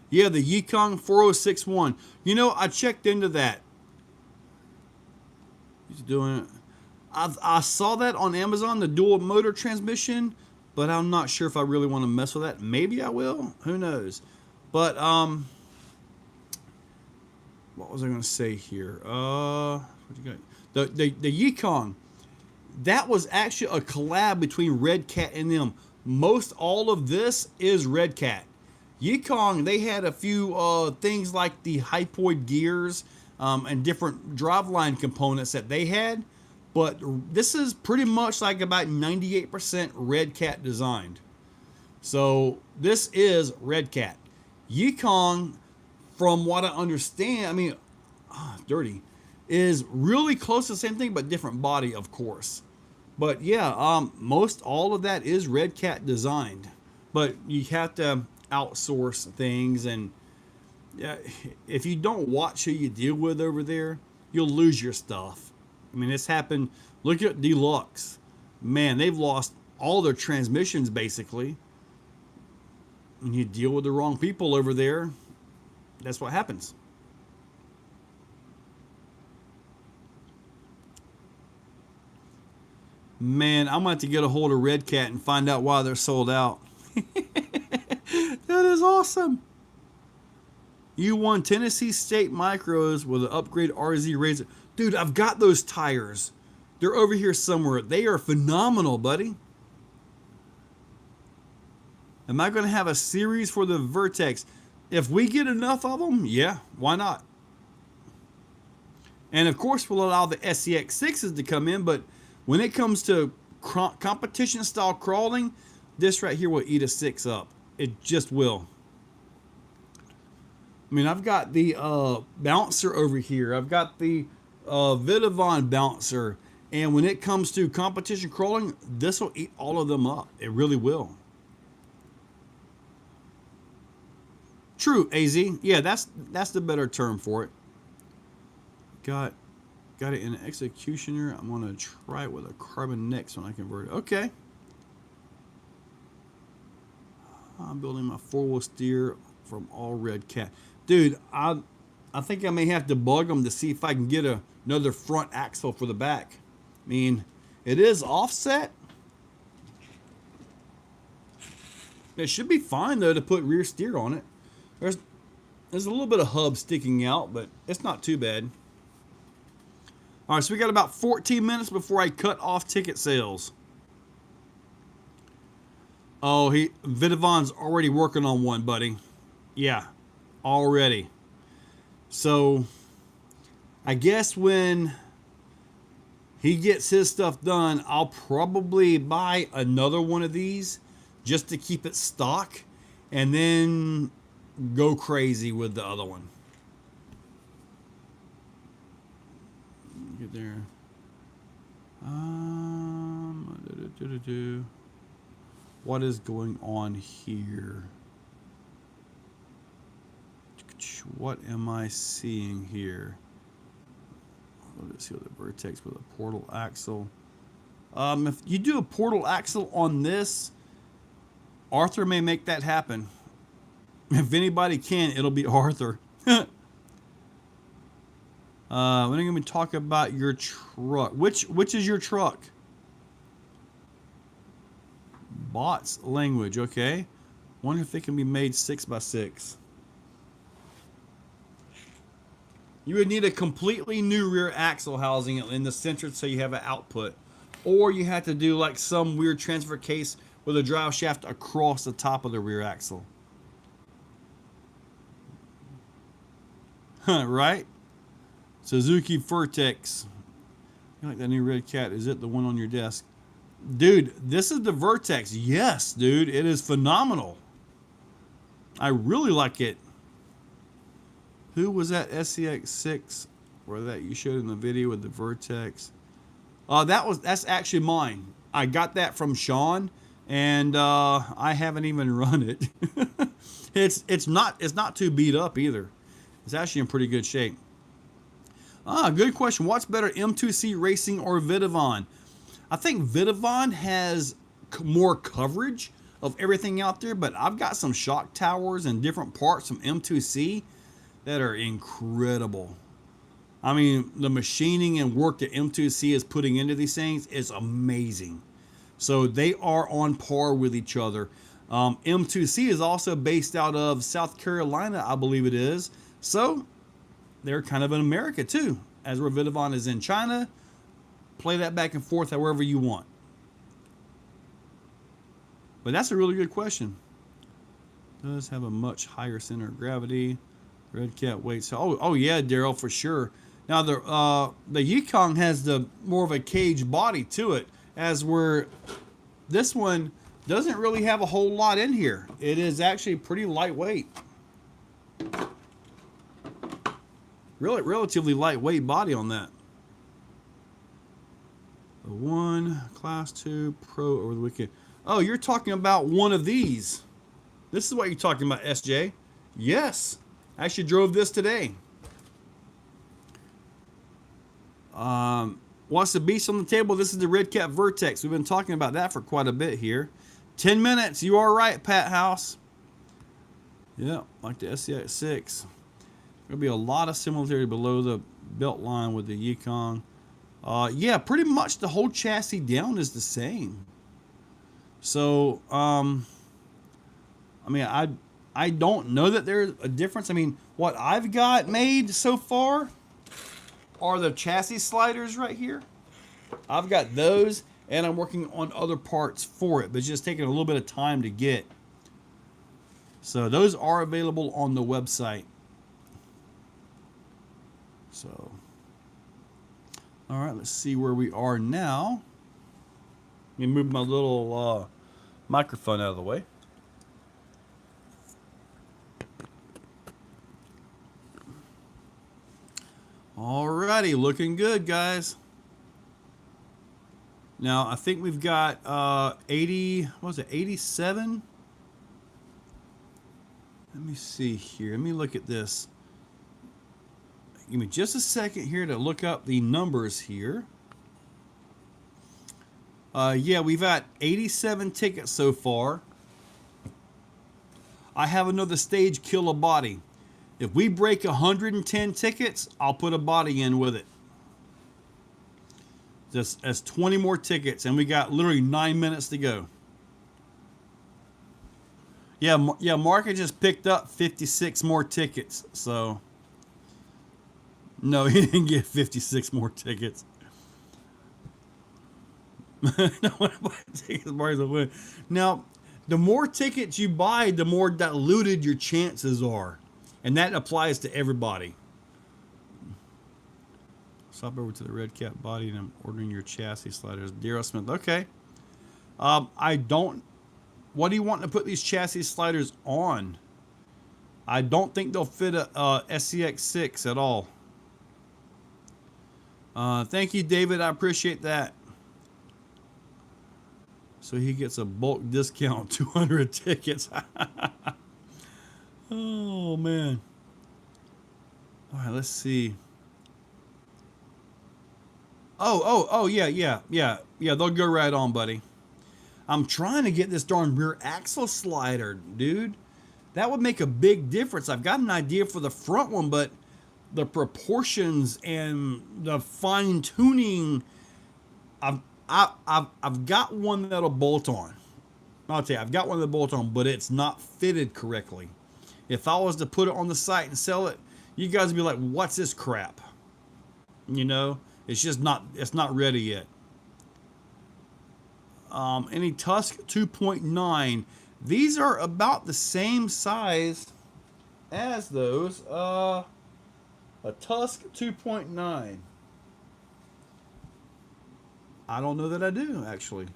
S1: Yeah, the Yukon 4061. You know, I checked into that. He's doing it. I saw that on Amazon, the dual motor transmission, but I'm not sure if I really want to mess with that. Maybe I will. Who knows? But what was I going to say here? What you got? The Yukon. That was actually a collab between Redcat and them. Most all of this is Redcat. Yukon, they had a few things like the hypoid gears and different driveline components that they had. But this is pretty much like about 98% Redcat designed. So this is Redcat. Yeong, from what I understand, I mean, dirty, is really close to the same thing, but different body, of course. But yeah, most all of that is Redcat designed, but you have to outsource things, and yeah, if you don't watch who you deal with over there, you'll lose your stuff. I mean, it's happened. Look at Deluxe. Man, they've lost all their transmissions basically. When you deal with the wrong people over there, that's what happens. Man, I'm going to have to get a hold of Redcat and find out why they're sold out. That is awesome. You won Tennessee State Micros with an upgrade RZ Razor. Dude, I've got those tires. They're over here somewhere. They are phenomenal, buddy. Am I going to have a series for the Vertex? If we get enough of them, yeah, why not? And of course, we'll allow the SCX6s to come in, but when it comes to competition style crawling, this right here will eat a 6 up. It just will. I mean, I've got the bouncer over here. I've got the Vidavon bouncer. And when it comes to competition crawling, this will eat all of them up. It really will. True, AZ. Yeah, that's the better term for it. Got it in an executioner. I'm going to try it with a CarbonX when I convert it. Okay. I'm building my 4-wheel steer from all Redcat. Dude, I think I may have to bug them to see if I can get another front axle for the back. I mean, it is offset. It should be fine, though, to put rear steer on it. There's a little bit of hub sticking out, but it's not too bad. All right, so we got about 14 minutes before I cut off ticket sales. Oh, Vidavon's already working on one, buddy. Yeah, already. So, I guess when he gets his stuff done, I'll probably buy another one of these just to keep it stock, and then go crazy with the other one. Get there. What is going on here? What am I seeing here? Let's see what the Vertex with a portal axle. If you do a portal axle on this, Arthur may make that happen. If anybody can, it'll be Arthur. We're going to talk about your truck. Which is your truck? Bots language, okay. Wonder if they can be made 6x6. You would need a completely new rear axle housing in the center so you have an output. Or you have to do like some weird transfer case with a drive shaft across the top of the rear axle. Right? Suzuki Vertex. You like that new Redcat? Is it the one on your desk? Dude, this is the Vertex. Yes, dude. It is phenomenal. I really like it. Who was that SCX6 or that you showed in the video with the Vertex? That's actually mine. I got that from Sean, and I haven't even run it. It's not too beat up either. It's actually in pretty good shape. Good question. What's better, M2C Racing or Vidavon? I think Vidavon has more coverage of everything out there, but I've got some shock towers and different parts from M2C that are incredible. I mean, the machining and work that M2C is putting into these things is amazing. So they are on par with each other. M2C is also based out of South Carolina, I believe it is. So they're kind of in America too, as where Vidavon is in China. Play that back and forth however you want. But that's a really good question. Does have a much higher center of gravity. Redcat weights. Oh yeah, Daryl, for sure. Now the Yeong has the more of a cage body to it, as where this one doesn't really have a whole lot in here. It is actually pretty lightweight. Really, relatively lightweight body on that. The 1, Class 2, Pro over the weekend. Oh, you're talking about one of these. This is what you're talking about, SJ. Yes. I actually drove this today. Wants the beast on the table? This is the Redcat Vertex. We've been talking about that for quite a bit here. 10 minutes. You are right, Pat House. Yeah, like the SCX6. There'll be a lot of similarity below the belt line with the Yukon. Yeah, pretty much the whole chassis down is the same. So, I mean, I don't know that there's a difference. I mean, what I've got made so far are the chassis sliders right here. I've got those, and I'm working on other parts for it, but it's just taking a little bit of time to get. So those are available on the website. So, all right, let's see where we are now. Let me move my little microphone out of the way. Alrighty, looking good, guys. Now, I think we've got 80, what was it, 87? Let me see here. Let me look at this. Give me just a second here to look up the numbers here. Yeah, we've got 87 tickets so far. I have another stage kill a body. If we break 110 tickets, I'll put a body in with it. Just as 20 more tickets, and we got literally 9 minutes to go. Yeah, Mark just picked up 56 more tickets, so no, he didn't get 56 more tickets. Now, the more tickets you buy, the more diluted your chances are. And that applies to everybody. Stop over to the Redcat body and I'm ordering your chassis sliders. Daryl Smith. Okay. I don't. What do you want to put these chassis sliders on? I don't think they'll fit a SCX6 at all. Thank you, David. I appreciate that. So he gets a bulk discount, 200 tickets. Oh, man. All right, let's see. Oh, yeah. They'll go right on, buddy. I'm trying to get this darn rear axle slider, dude. That would make a big difference. I've got an idea for the front one, but the proportions and the fine tuning, I've got one that'll bolt on. I'll tell you, I've got one that'll bolt on, but it's not fitted correctly. If I was to put it on the site and sell it, you guys would be like, what's this crap? You know, it's just not, it's not ready yet. Any Tusk 2.9. These are about the same size as those. A Tusk 2.9. I don't know that I do, actually.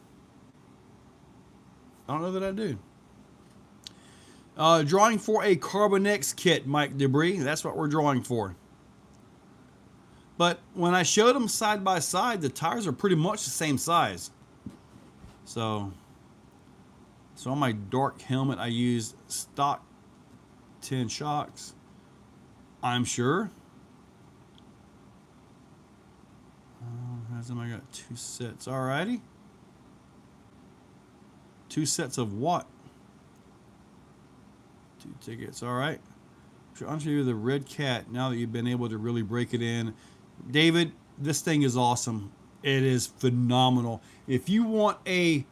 S1: I don't know that I do. Drawing for a CarbonX kit, Mike Debris. That's what we're drawing for. But when I showed them side by side, the tires are pretty much the same size. So on my dark helmet, I use stock 10 shocks, I'm sure. I got 2 sets. Alrighty. 2 sets of what? 2 tickets. All right. I'll show you the Redcat now that you've been able to really break it in. David, this thing is awesome. It is phenomenal. If you want a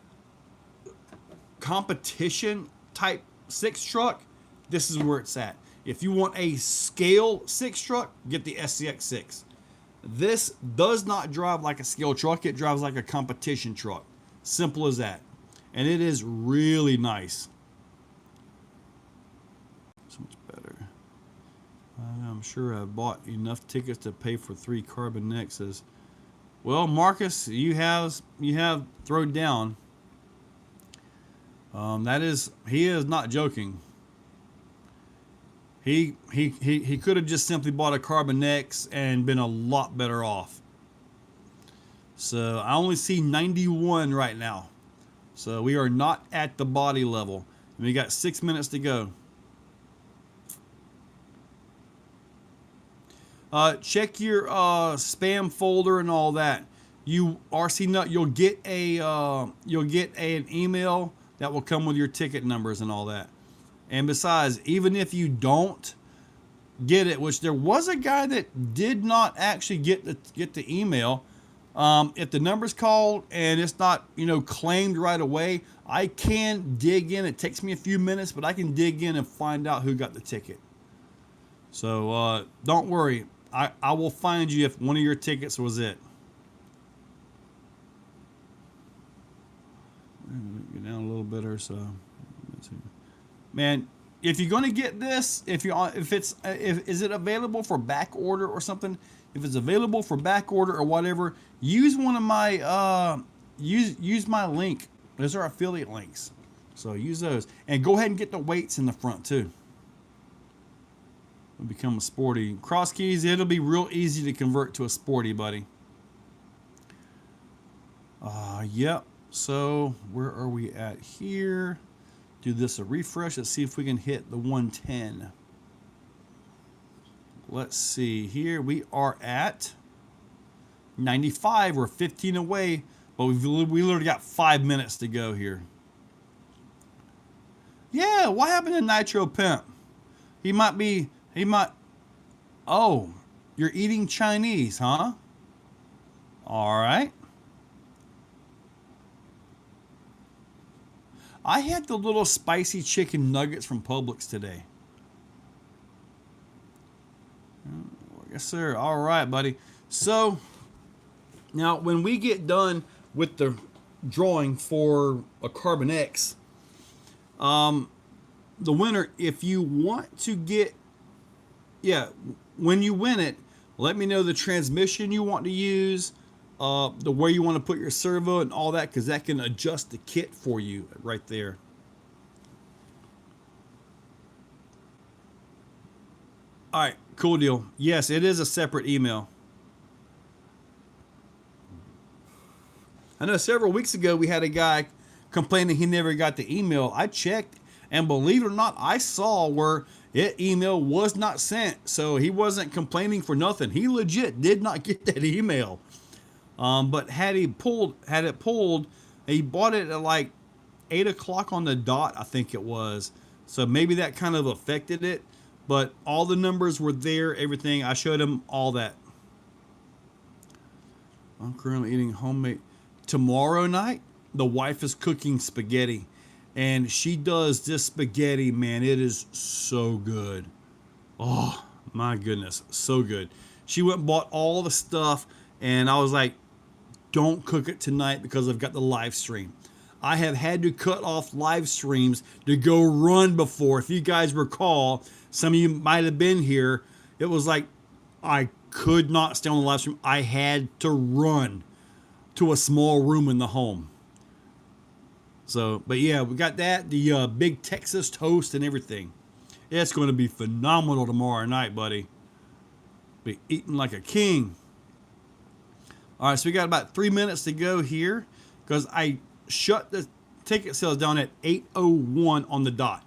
S1: competition type 6 truck, this is where it's at. If you want a scale 6 truck, get the SCX6. This does not drive like a scale truck. It drives like a competition truck. Simple as that. And it is really nice. So much better. I'm sure I bought enough tickets to pay for 3 CarbonXs. Well, Marcus, you have thrown down. He is not joking. He could have just simply bought a CarbonX and been a lot better off. So I only see 91 right now. So we are not at the body level. We got 6 minutes to go. Check your spam folder and all that. You RC Nut, you'll get an email that will come with your ticket numbers and all that. And besides, even if you don't get it, which there was a guy that did not actually get the email, if the number's called and it's not claimed right away, I can dig in. It takes me a few minutes, but I can dig in and find out who got the ticket. So don't worry. I will find you if one of your tickets was it. Get down a little bit or so. Man, if you're gonna get this, is it available for back order or something? If it's available for back order or whatever, use one of my use my link. Those are affiliate links, so use those and go ahead and get the weights in the front too. It'll become a sporty cross keys. It'll be real easy to convert to a sporty, buddy. Yep. So where are we at here? Do this a refresh. Let's see if we can hit the 110. Let's see here. We are at 95. We're 15 away, but we literally got 5 minutes to go here. Yeah, what happened to Nitro Pimp? He might. Oh, you're eating Chinese, huh? All right. I had the little spicy chicken nuggets from Publix today. Yes, sir. All right, buddy. So now when we get done with the drawing for a CarbonX, the winner, if you want to get, when you win it, let me know the transmission you want to use, the way you want to put your servo and all that, because that can adjust the kit for you right there. All right, cool deal. Yes, it is a separate email. I know several weeks ago we had a guy complaining he never got the email. I checked, and believe it or not, I saw where that email was not sent. So he wasn't complaining for nothing. He legit did not get that email. But had it pulled, he bought it at like 8 o'clock on the dot, I think it was. So maybe that kind of affected it. But all the numbers were there, everything. I showed him all that. I'm currently eating homemade. Tomorrow night, the wife is cooking spaghetti. And she does this spaghetti, man. It is so good. Oh, my goodness. So good. She went and bought all the stuff. And I was like, don't cook it tonight because I've got the live stream. I have had to cut off live streams to go run before. If you guys recall, some of you might have been here. It was like I could not stay on the live stream. I had to run to a small room in the home. So, but yeah, we got that, the big Texas toast and everything. It's going to be phenomenal tomorrow night, buddy. Be eating like a king. All right, so we got about 3 minutes to go here because I shut the ticket sales down at 8:01 on the dot.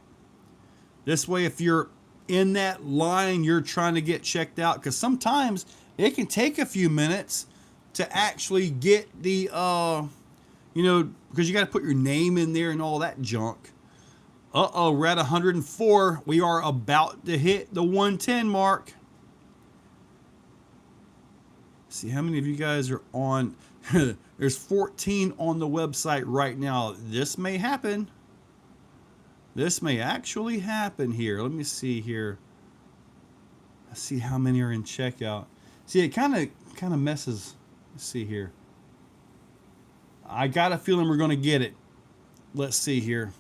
S1: This way, if you're in that line, you're trying to get checked out, because sometimes it can take a few minutes to actually get the, because you got to put your name in there and all that junk. We're at 104. We are about to hit the 110 mark. See how many of you guys are on. There's 14 on the website right now. This may happen. This may actually happen here. Let me see here. Let's see how many are in checkout. See, it kind of messes. Let's see here. I got a feeling we're going to get it. Let's see here.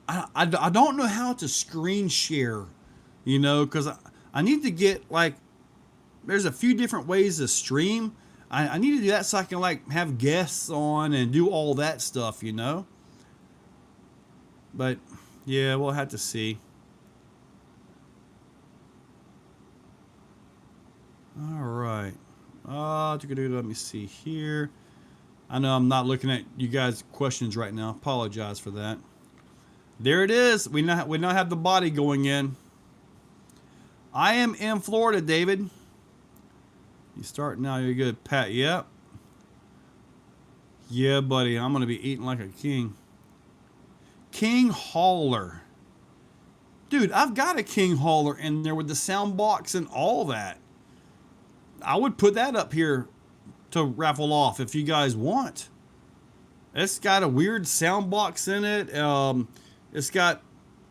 S1: I don't know how to screen share, because I need to get, like, there's a few different ways to stream. I need to do that so I can, like, have guests on and do all that stuff, but yeah, we'll have to see. All right. Let me see here. I know I'm not looking at you guys' questions right now. Apologize for that. There it is. We now have the body going in. I am in Florida, David. You start now. You're good, Pat. Yep. Yeah, buddy. I'm gonna be eating like a king. King Hauler. Dude, I've got a King Hauler in there with the sound box and all that. I would put that up here to raffle off if you guys want. It's got a weird sound box in it. It's got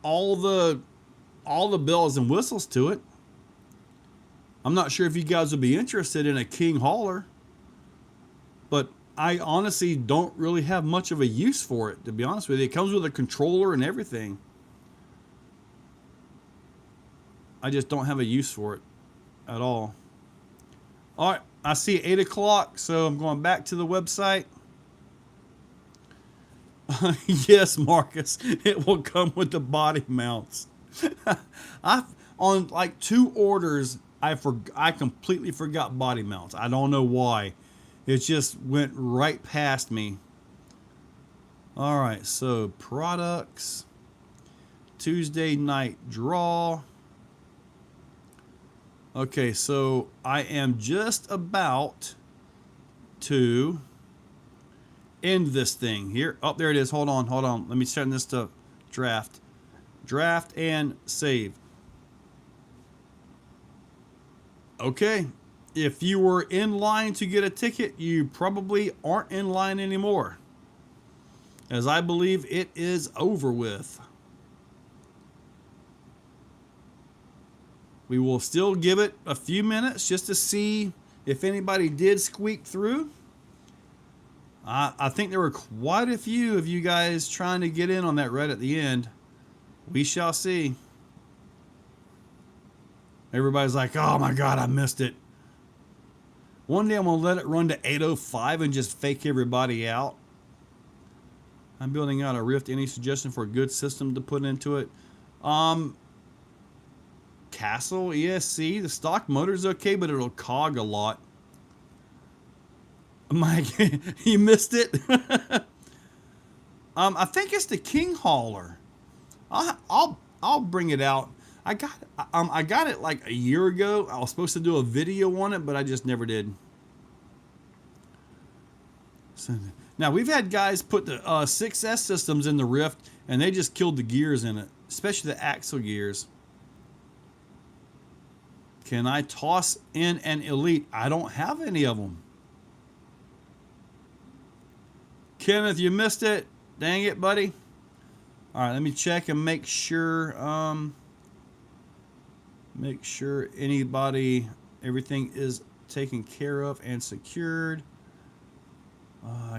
S1: all the bells and whistles to it. I'm not sure if you guys would be interested in a King Hauler, but I honestly don't really have much of a use for it, to be honest with you. It comes with a controller and everything. I just don't have a use for it at all. All right, I see 8 o'clock, so I'm going back to the website. Yes, Marcus, it will come with the body mounts. On like 2 orders, I completely forgot body mounts. I don't know why. It just went right past me. All right, so products, Tuesday night draw. Okay, so I am just about to end this thing here. Oh, there it is. Hold on. Let me send this to draft. Draft and save. Okay, if you were in line to get a ticket, you probably aren't in line anymore, as I believe it is over with. We will still give it a few minutes just to see if anybody did squeak through. I think there were quite a few of you guys trying to get in on that right at the end. We shall see. Everybody's like, oh my God, I missed it. One day I'm going to let it run to 8:05 and just fake everybody out. I'm building out a Rift. Any suggestion for a good system to put into it? Castle ESC, the stock motor's okay, but it'll cog a lot. Mike, you missed it. I think it's the King Hauler. I'll bring it out. I got it like a year ago. I was supposed to do a video on it, but I just never did. So, now we've had guys put the 6S systems in the Rift, and they just killed the gears in it, especially the axle gears. Can I toss in an Elite? I don't have any of them. Kenneth, you missed it. Dang it, buddy. All right, let me check and make sure everything is taken care of and secured.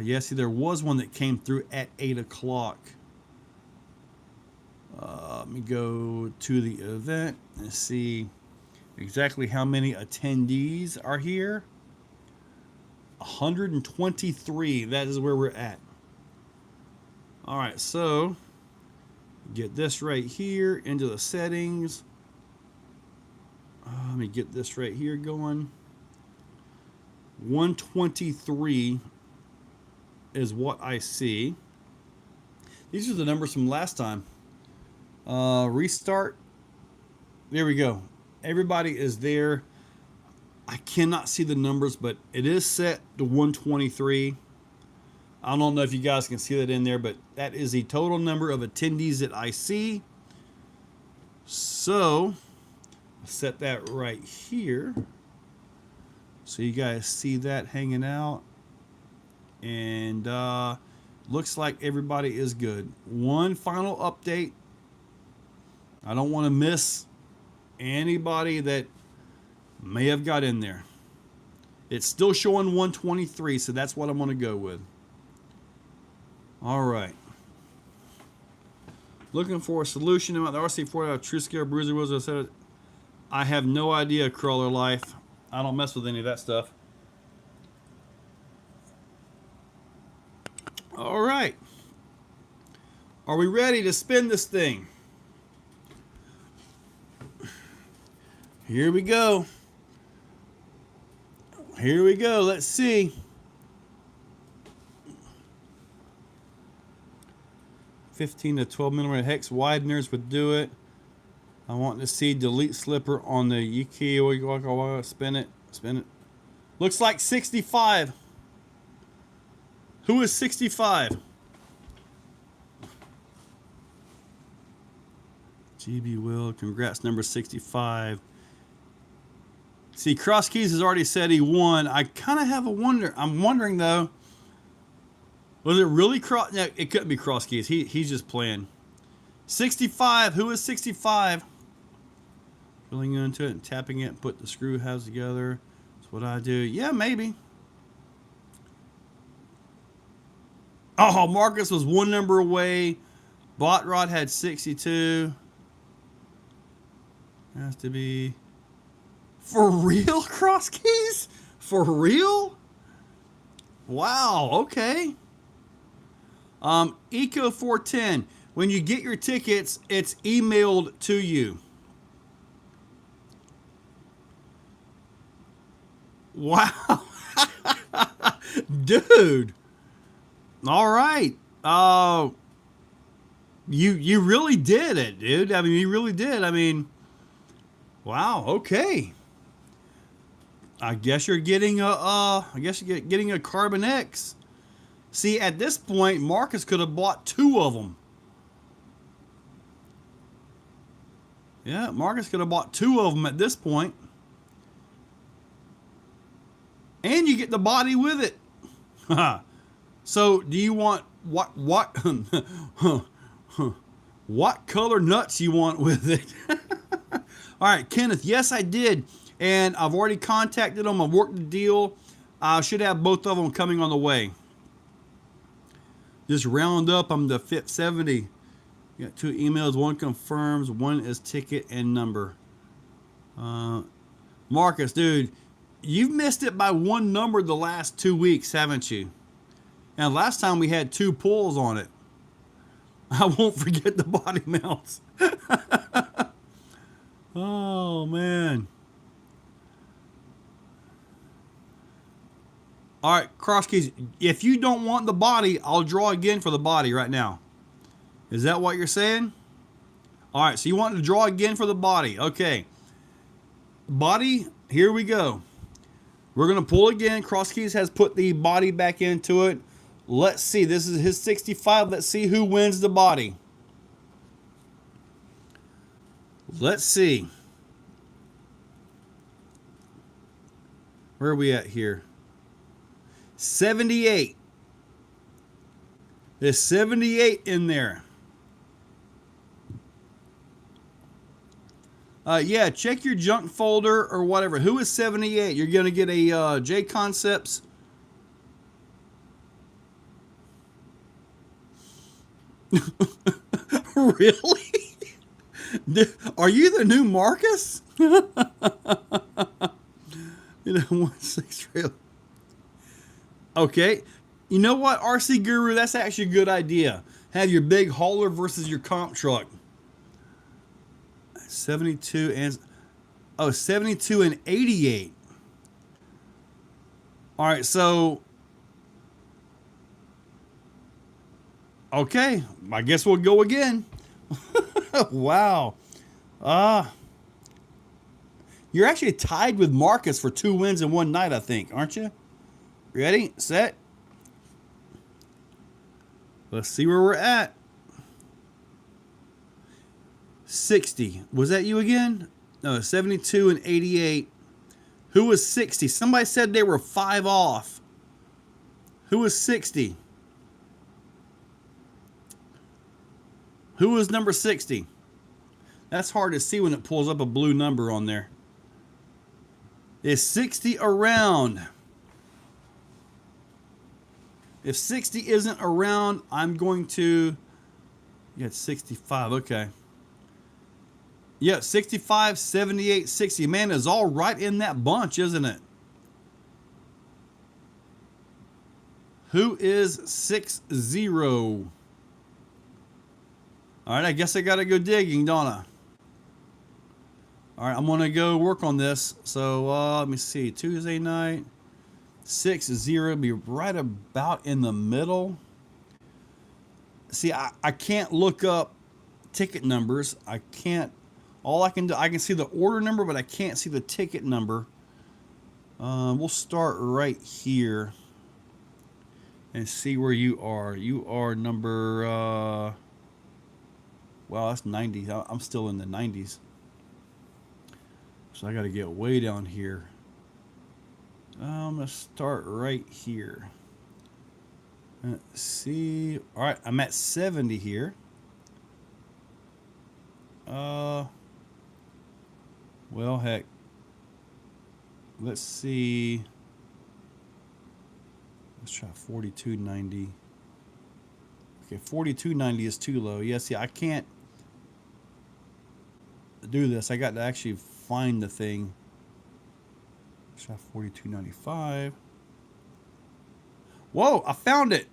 S1: Yeah, see, there was one that came through at 8 o'clock. Let me go to the event and see exactly how many attendees are here. 123. That is where we're at. All right, so get this right here into the settings. Let me get this right here going. 123 is what I see. These are the numbers from last time. Restart. There we go. Everybody is there. I cannot see the numbers, but it is set to 123. I don't know if you guys can see that in there, but that is the total number of attendees that I see. So, I'll set that right here. So you guys see that hanging out. And looks like everybody is good. One final update. I don't want to miss anybody that may have got in there. It's still showing 123, so that's what I'm going to go with. All right. Looking for a solution about the RC40 True Scale Bruiser Wheels. I have no idea, Crawler Life. I don't mess with any of that stuff. All right. Are we ready to spin this thing? Here we go. Here we go. Let's see. 15 to 12 millimeter hex wideners would do it. I want to see delete slipper on the Yuki. Spin it. Spin it. Looks like 65. Who is 65? GB Will, congrats, number 65. See, Cross Keys has already said he won. I kind of have a wonder. I'm wondering though, was it really Cross? No, it couldn't be Cross Keys. He's just playing. 65. Who is 65? Drilling into it and tapping it. Put the screw halves together. That's what I do. Yeah, maybe. Oh, Marcus was one number away. Bot Rod had 62. Has to be for real, Cross Keys? For real? Wow, okay. Eco 410. When you get your tickets, it's emailed to you. Wow. Dude. All right. You really did it, dude. I mean, you really did. I mean, wow. Okay. I guess you're getting a getting a CarbonX. See, at this point, Marcus could have bought 2 of them. Yeah, Marcus could have bought 2 of them at this point. And you get the body with it. So, do you want what what color nuts you want with it? All right, Kenneth, yes, I did. And I've already contacted them. I've worked the deal. I should have both of them coming on the way. Just round up. I'm the 70. You got 2 emails. 1 confirms. 1 is ticket and number. Marcus, dude, you've missed it by 1 number the last 2 weeks, haven't you? And last time we had 2 pulls on it. I won't forget the body mounts. Oh, man. All right, Cross Keys, if you don't want the body, I'll draw again for the body right now. Is that what you're saying? All right, so you want to draw again for the body. Okay. Body, here we go. We're going to pull again. Cross Keys has put the body back into it. Let's see. This is his 65. Let's see who wins the body. Let's see. Where are we at here? 78. There's 78 in there. Yeah, check your junk folder or whatever. Who is 78? You're going to get a J Concepts. Really? Are you the new Marcus? You know, 1/6 rail. Okay. You know what, RC Guru? That's actually a good idea. Have your big hauler versus your comp truck. 72 and 72 and 88. All right, so okay, I guess we'll go again. Wow. You're actually tied with Marcus for 2 wins in 1 night, I think, aren't you? Ready, set. Let's see where we're at. 60. Was that you again? No, 72 and 88. Who was 60? Somebody said they were 5 off. Who was 60? Who was number 60? That's hard to see when it pulls up a blue number on there. Is 60 around? If 60 isn't around, I'm going to... You got 65, okay. Yeah, 65, 78, 60. Man, it's all right in that bunch, isn't it? Who is 60? All right, I guess I gotta go digging, don't I? All right, I'm gonna go work on this. So let me see, Tuesday night, 6-0, be right about in the middle. See, I can't look up ticket numbers. I can't, all I can do, I can see the order number, but I can't see the ticket number. We'll start right here and see where you are. You are number, well, that's 90s. I'm still in the 90s. So I got to get way down here. I'm going to start right here. Let's see. All right, I'm at 70 here. Well, heck. Let's see. Let's try 42.90. Okay, 42.90 is too low. Yeah, see, I can't do this. I got to actually find the thing. Let's try 42.95. Whoa, I found it.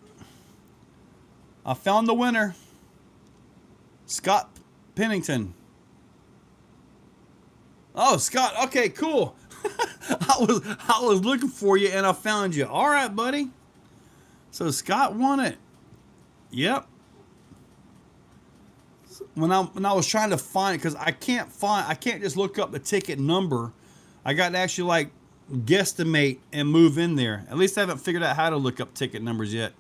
S1: I found the winner. Scott Pennington. Oh, Scott. Okay, cool. I was looking for you and I found you. All right, buddy. So Scott won it. Yep. When I was trying to find it, because I can't just look up the ticket number. I got to actually like guesstimate and move in there. At least I haven't figured out how to look up ticket numbers yet.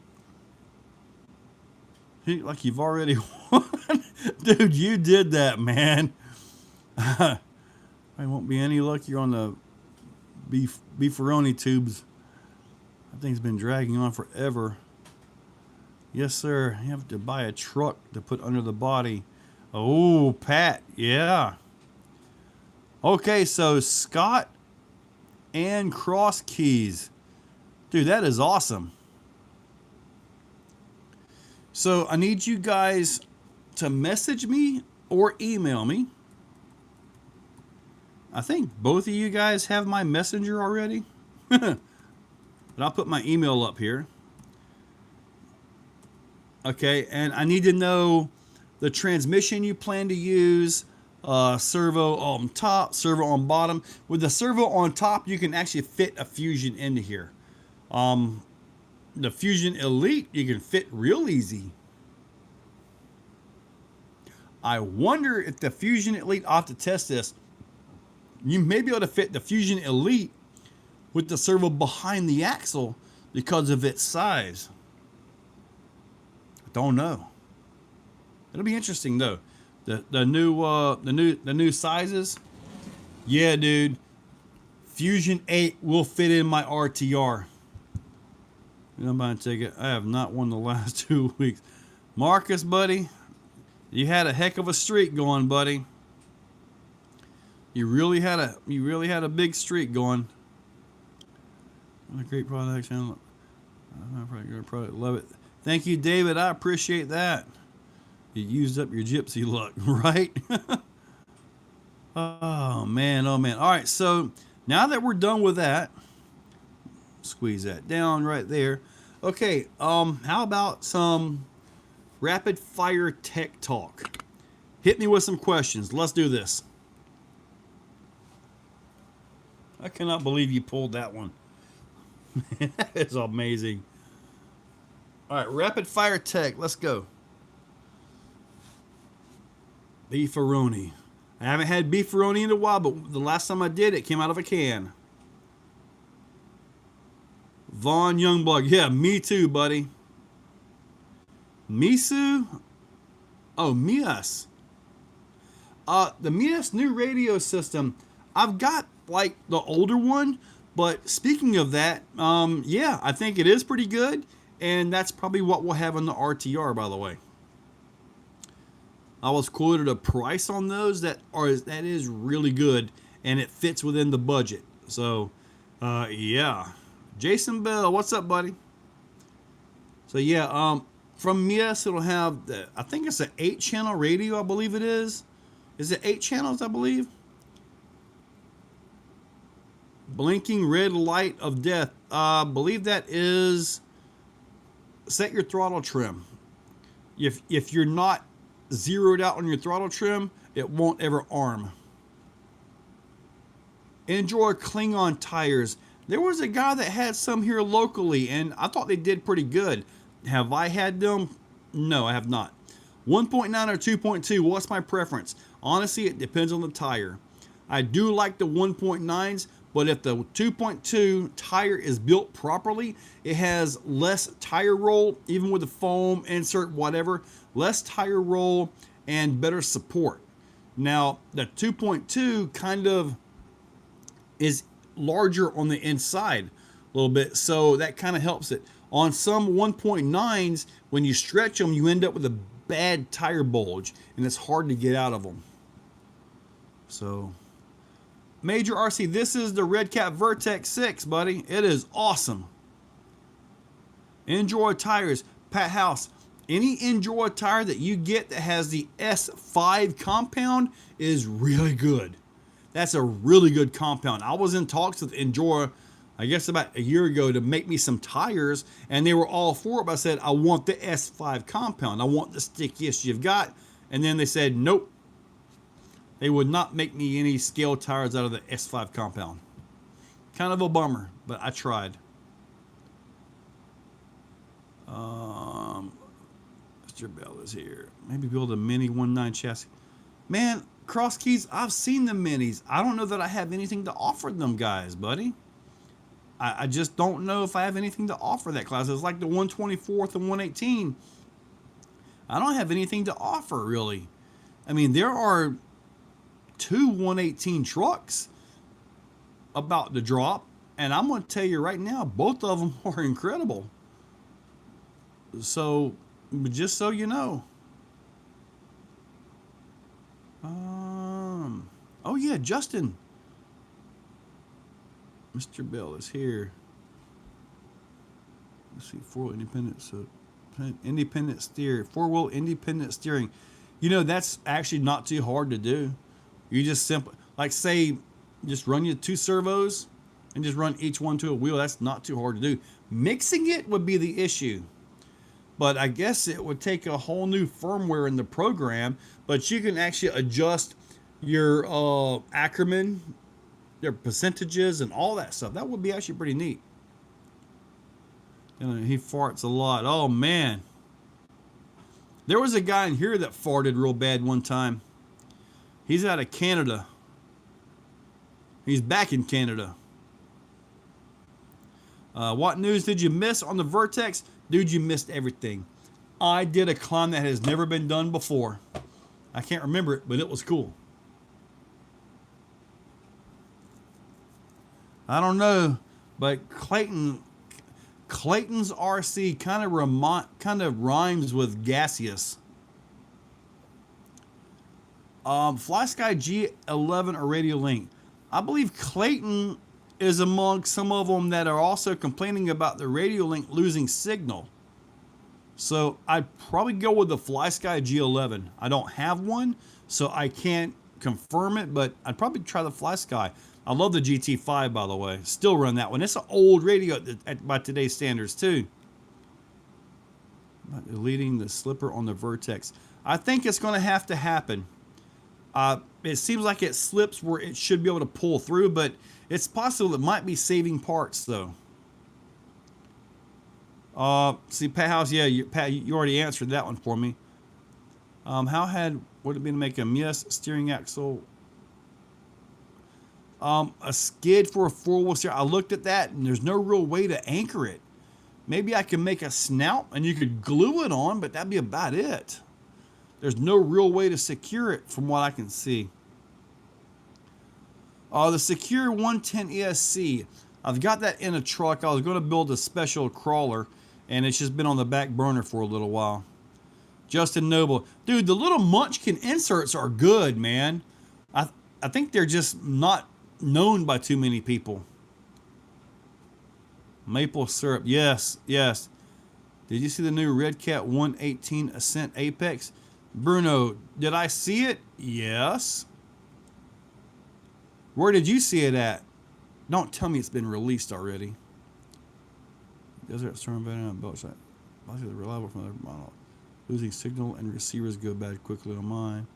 S1: Like you've already won. Dude, you did that, man. I won't be any luckier on the beefaroni tubes. That thing's been dragging on forever. Yes, sir. You have to buy a truck to put under the body. Oh, Pat. Yeah. Okay, so Scott and Cross Keys. Dude, that is awesome. So I need you guys to message me or email me. I think both of you guys have my messenger already. But I'll put my email up here. Okay, and I need to know the transmission you plan to use. Servo on top, servo on bottom. With the servo on top, you can actually fit a Fusion into here. The Fusion Elite, you can fit real easy. I wonder if the Fusion Elite, I'll have to test this. You may be able to fit the Fusion Elite with the servo behind the axle because of its size. Don't know. It'll be interesting though. The new sizes. Yeah, dude. Fusion 8 will fit in my RTR. I'm about to take it. I have not won the last 2 weeks. Marcus, buddy, you had a heck of a streak going, buddy. You really had a big streak going. What a great product. Product. Love it. Thank you, David. I appreciate that. You used up your gypsy luck, right? Oh, man. Oh, man. All right. So now that we're done with that, squeeze that down right there. Okay. How about some rapid fire tech talk? Hit me with some questions. Let's do this. I cannot believe you pulled that one. That is amazing. All right, rapid fire tech. Let's go. Beefaroni. I haven't had beefaroni in a while, but the last time I did, it came out of a can. Vaughn Youngblood. Yeah, me too, buddy. Misu. Oh, Mias. The Mias new radio system. I've got like the older one, but speaking of that, yeah, I think it is pretty good, and that's probably what we'll have in the RTR, by the way. I was quoted a price on those that is really good, and it fits within the budget. So, yeah. Jason Bell, what's up, buddy? So yeah, from Mias, it'll have I think it's an 8-channel radio, I believe it is. Is it 8 channels, I believe? Blinking red light of death. I believe that is set your throttle trim. If you're not zeroed out on your throttle trim, it won't ever arm. Enjoy Klingon tires. There was a guy that had some here locally, and I thought they did pretty good. Have I had them? No, I have not. 1.9 or 2.2, what's my preference? Honestly, it depends on the tire. I do like the 1.9s, but if the 2.2 tire is built properly, it has less tire roll, even with the foam, insert, whatever, less tire roll and better support. Now, the 2.2 kind of is larger on the inside a little bit, so that kind of helps it. On some 1.9s, when you stretch them, you end up with a bad tire bulge, and it's hard to get out of them. So, Major RC, this is the Redcat Vertex 6, buddy. It is awesome. Enjoy tires. Pat House, any Enjoy tire that you get that has the S5 compound is really good. That's a really good compound. I was in talks with Enjoy, I guess about a year ago, to make me some tires, and they were all for it, but I said, I want the S5 compound. I want the stickiest you've got. And then they said, nope. They would not make me any scale tires out of the S5 compound. Kind of a bummer, but I tried. Mr. Bell is here. Maybe build a mini 1.9 chassis. Man, Cross Keys, I've seen the minis. I don't know that I have anything to offer them guys, buddy. I just don't know if I have anything to offer that class. It's like the 124th and 118. I don't have anything to offer, really. I mean, there are 2 118 trucks about to drop, and I'm going to tell you right now, both of them are incredible. So, just so you know. Oh yeah, Justin. Mr. Bell is here. Let's see, 4-wheel independent, so independent steer, 4-wheel independent steering. You know, that's actually not too hard to do. You just simply, like say, just run your 2 servos and just run each one to a wheel. That's not too hard to do. Mixing it would be the issue. But I guess it would take a whole new firmware in the program. But you can actually adjust your Ackerman, their percentages and all that stuff. That would be actually pretty neat. And he farts a lot. Oh man. There was a guy in here that farted real bad one time. He's out of Canada. He's back in Canada. What news did you miss on the Vertex? Dude, you missed everything. I did a climb that has never been done before. I can't remember it, but it was cool. I don't know, but Clayton's RC kind of rhymes with gaseous. FlySky G11 or Radio Link. I believe Clayton is among some of them that are also complaining about the Radio Link losing signal. So I'd probably go with the FlySky G11. I don't have one, so I can't confirm it, but I'd probably try the FlySky. I love the GT5, by the way. Still run that one. It's an old radio by today's standards, too. Deleting the slipper on the Vertex. I think it's going to have to happen. It seems like it slips where it should be able to pull through, but it's possible it might be saving parts, though. See, Pat House, yeah, Pat, you already answered that one for me. How had would it be to make a yes steering axle? A skid for a 4-wheel steer. I looked at that, and there's no real way to anchor it. Maybe I can make a snout, and you could glue it on, but that'd be about it. There's no real way to secure it from what I can see. The Secure 110 ESC. I've got that in a truck. I was going to build a special crawler, and it's just been on the back burner for a little while. Justin Noble. Dude, the little Munchkin inserts are good, man. I think they're just not known by too many people. Maple syrup. Yes, yes. Did you see the new Redcat 118 Ascent Apex? Bruno, did I see it? Yes. Where did you see it at? Don't tell me it's been released already. Desert Storm Banner on boat site. Mostly reliable from the model. Losing signal and receivers go bad quickly on mine.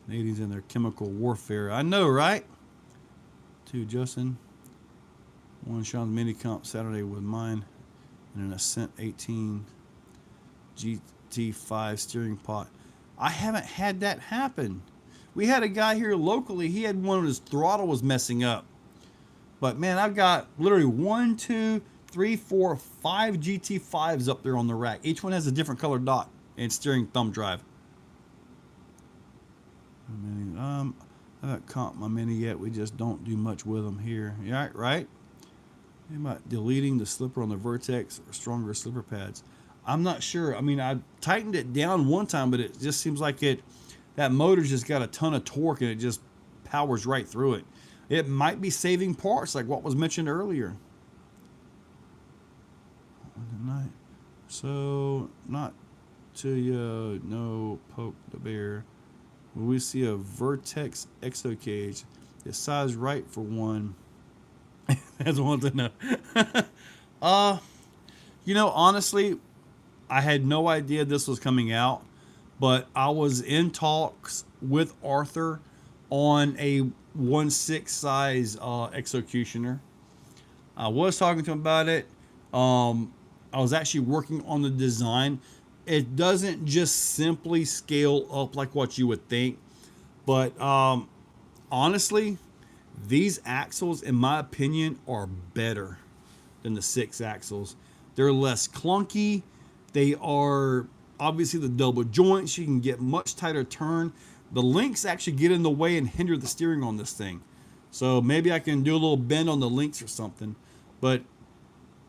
S1: Canadians and their chemical warfare. I know, right? 2, Justin. 1, Sean's mini comp Saturday with mine. And an Ascent 18 GT5 steering pot. I haven't had that happen. We had a guy here locally. He had one of his throttle was messing up. But man, I've got literally 1, 2, 3, 4, 5 GT5s up there on the rack. Each one has a different colored dot and steering thumb drive. I haven't caught my mini yet. We just don't do much with them here. Yeah, right? About deleting the slipper on the Vertex or stronger slipper pads. I'm not sure. I mean, I tightened it down one time, but it just seems like that motor's just got a ton of torque and it just powers right through it. It might be saving parts like what was mentioned earlier. So, not to you, no poke the bear. When we see a Vertex Exocaged, it's size right for one. That's one to know. You know, honestly, I had no idea this was coming out, but I was in talks with Arthur on a 1/6 size Executioner. I was talking to him about it. I was actually working on the design. It doesn't just simply scale up like what you would think, but honestly, these axles, in my opinion, are better than the 6 axles. They're less clunky. They are obviously the double joints. You can get much tighter turn. The links actually get in the way and hinder the steering on this thing. So maybe I can do a little bend on the links or something. But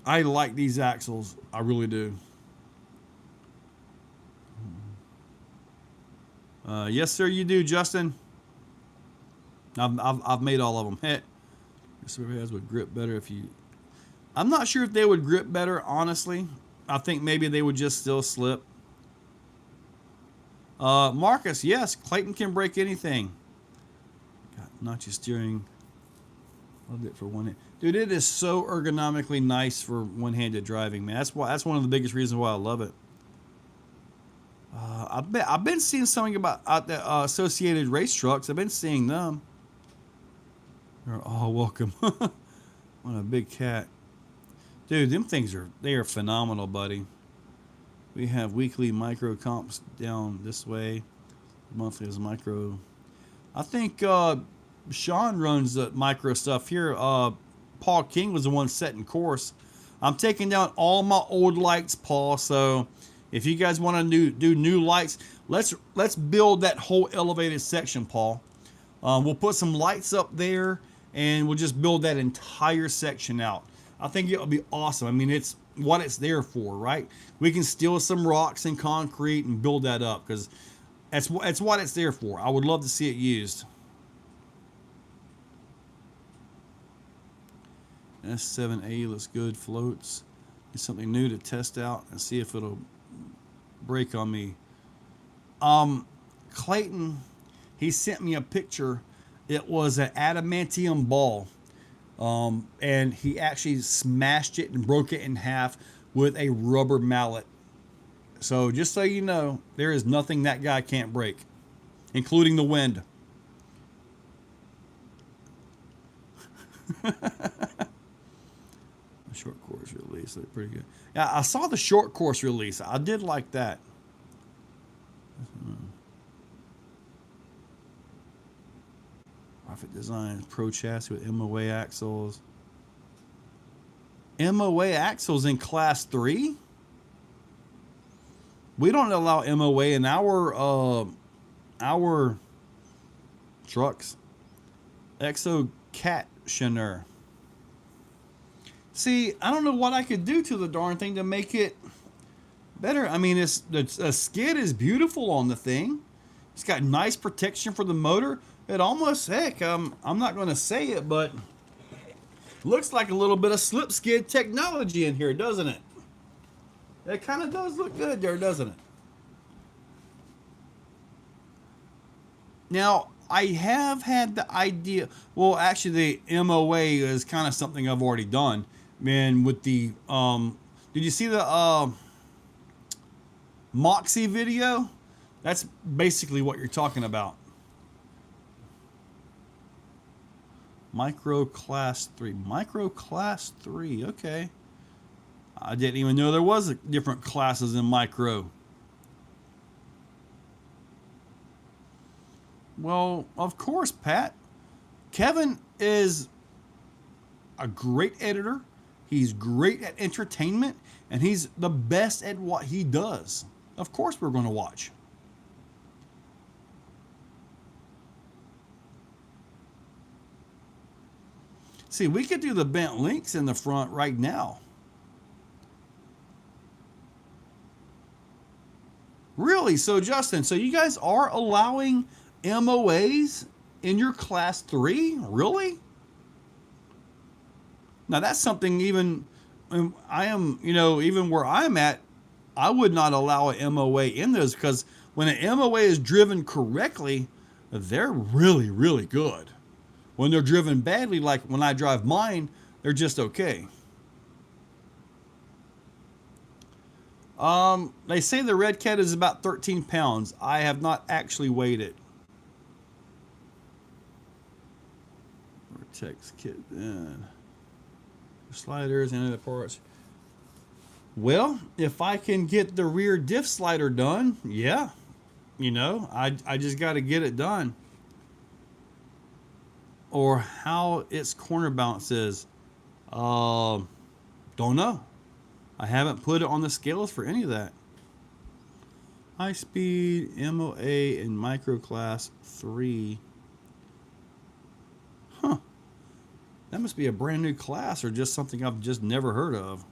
S1: I like these axles. I really do. Yes, sir, you do, Justin. I've made all of them. Hey, this has would grip better if you. I'm not sure if they would grip better, honestly. I think maybe they would just still slip. Marcus, yes, Clayton can break anything. Got notchy steering. Loved it for one hand. Dude, it is so ergonomically nice for one-handed driving, man. That's one of the biggest reasons why I love it. I've been seeing something about out the associated race trucks. I've been seeing them. They're all welcome. What a big cat. Dude, them things they are phenomenal, buddy. We have weekly micro comps down this way. Monthly is micro. I think Sean runs the micro stuff here. Paul King was the one setting course. I'm taking down all my old lights, Paul. So if you guys want to do new lights, let's build that whole elevated section, Paul. We'll put some lights up there, and we'll just build that entire section out. I think it'll be awesome. I mean, it's what it's there for, right? We can steal some rocks and concrete and build that up because that's what it's there for. I would love to see it used. S7A looks good. Floats. It's something new to test out and see if it'll break on me. Clayton, he sent me a picture. It was an adamantium ball. And he actually smashed it and broke it in half with a rubber mallet. So just so you know, there is nothing that guy can't break, including the wind. The short course release looked pretty good. Yeah, I saw the short course release. I did like that. Profit Design Pro Chassis with MOA axles. MOA axles in Class 3? We don't allow MOA in our trucks. Exocaged. See, I don't know what I could do to the darn thing to make it better. I mean, a skid is beautiful on the thing. It's got nice protection for the motor. It almost, heck, I'm not going to say it, but looks like a little bit of slip skid technology in here, doesn't it? It kind of does look good there, doesn't it? Now, I have had the idea, well, actually the MOA is kind of something I've already done. Man, with the, did you see the Moxie video, that's basically what you're talking about. Micro Class 3. Micro Class 3, okay. I didn't even know there was different classes in micro. Well, of course, Pat. Kevin is a great editor. He's great at entertainment, and he's the best at what he does. Of course we're going to watch. See, we could do the bent links in the front right now. Really? So, Justin, so you guys are allowing MOAs in your Class 3? Really? Now, that's something even, I am, you know, even where I'm at, I would not allow an MOA in those, because when an MOA is driven correctly, they're really, really good. When they're driven badly, like when I drive mine, they're just okay. They say the Redcat is about 13 pounds. I have not actually weighed it. Vertex kit in. Sliders and other parts. Well, if I can get the rear diff slider done, yeah. You know, I just got to get it done. Or how its corner balance is. Don't know. I haven't put it on the scales for any of that. High speed MOA in micro class 3. Huh. That must be a brand new class or just something I've just never heard of.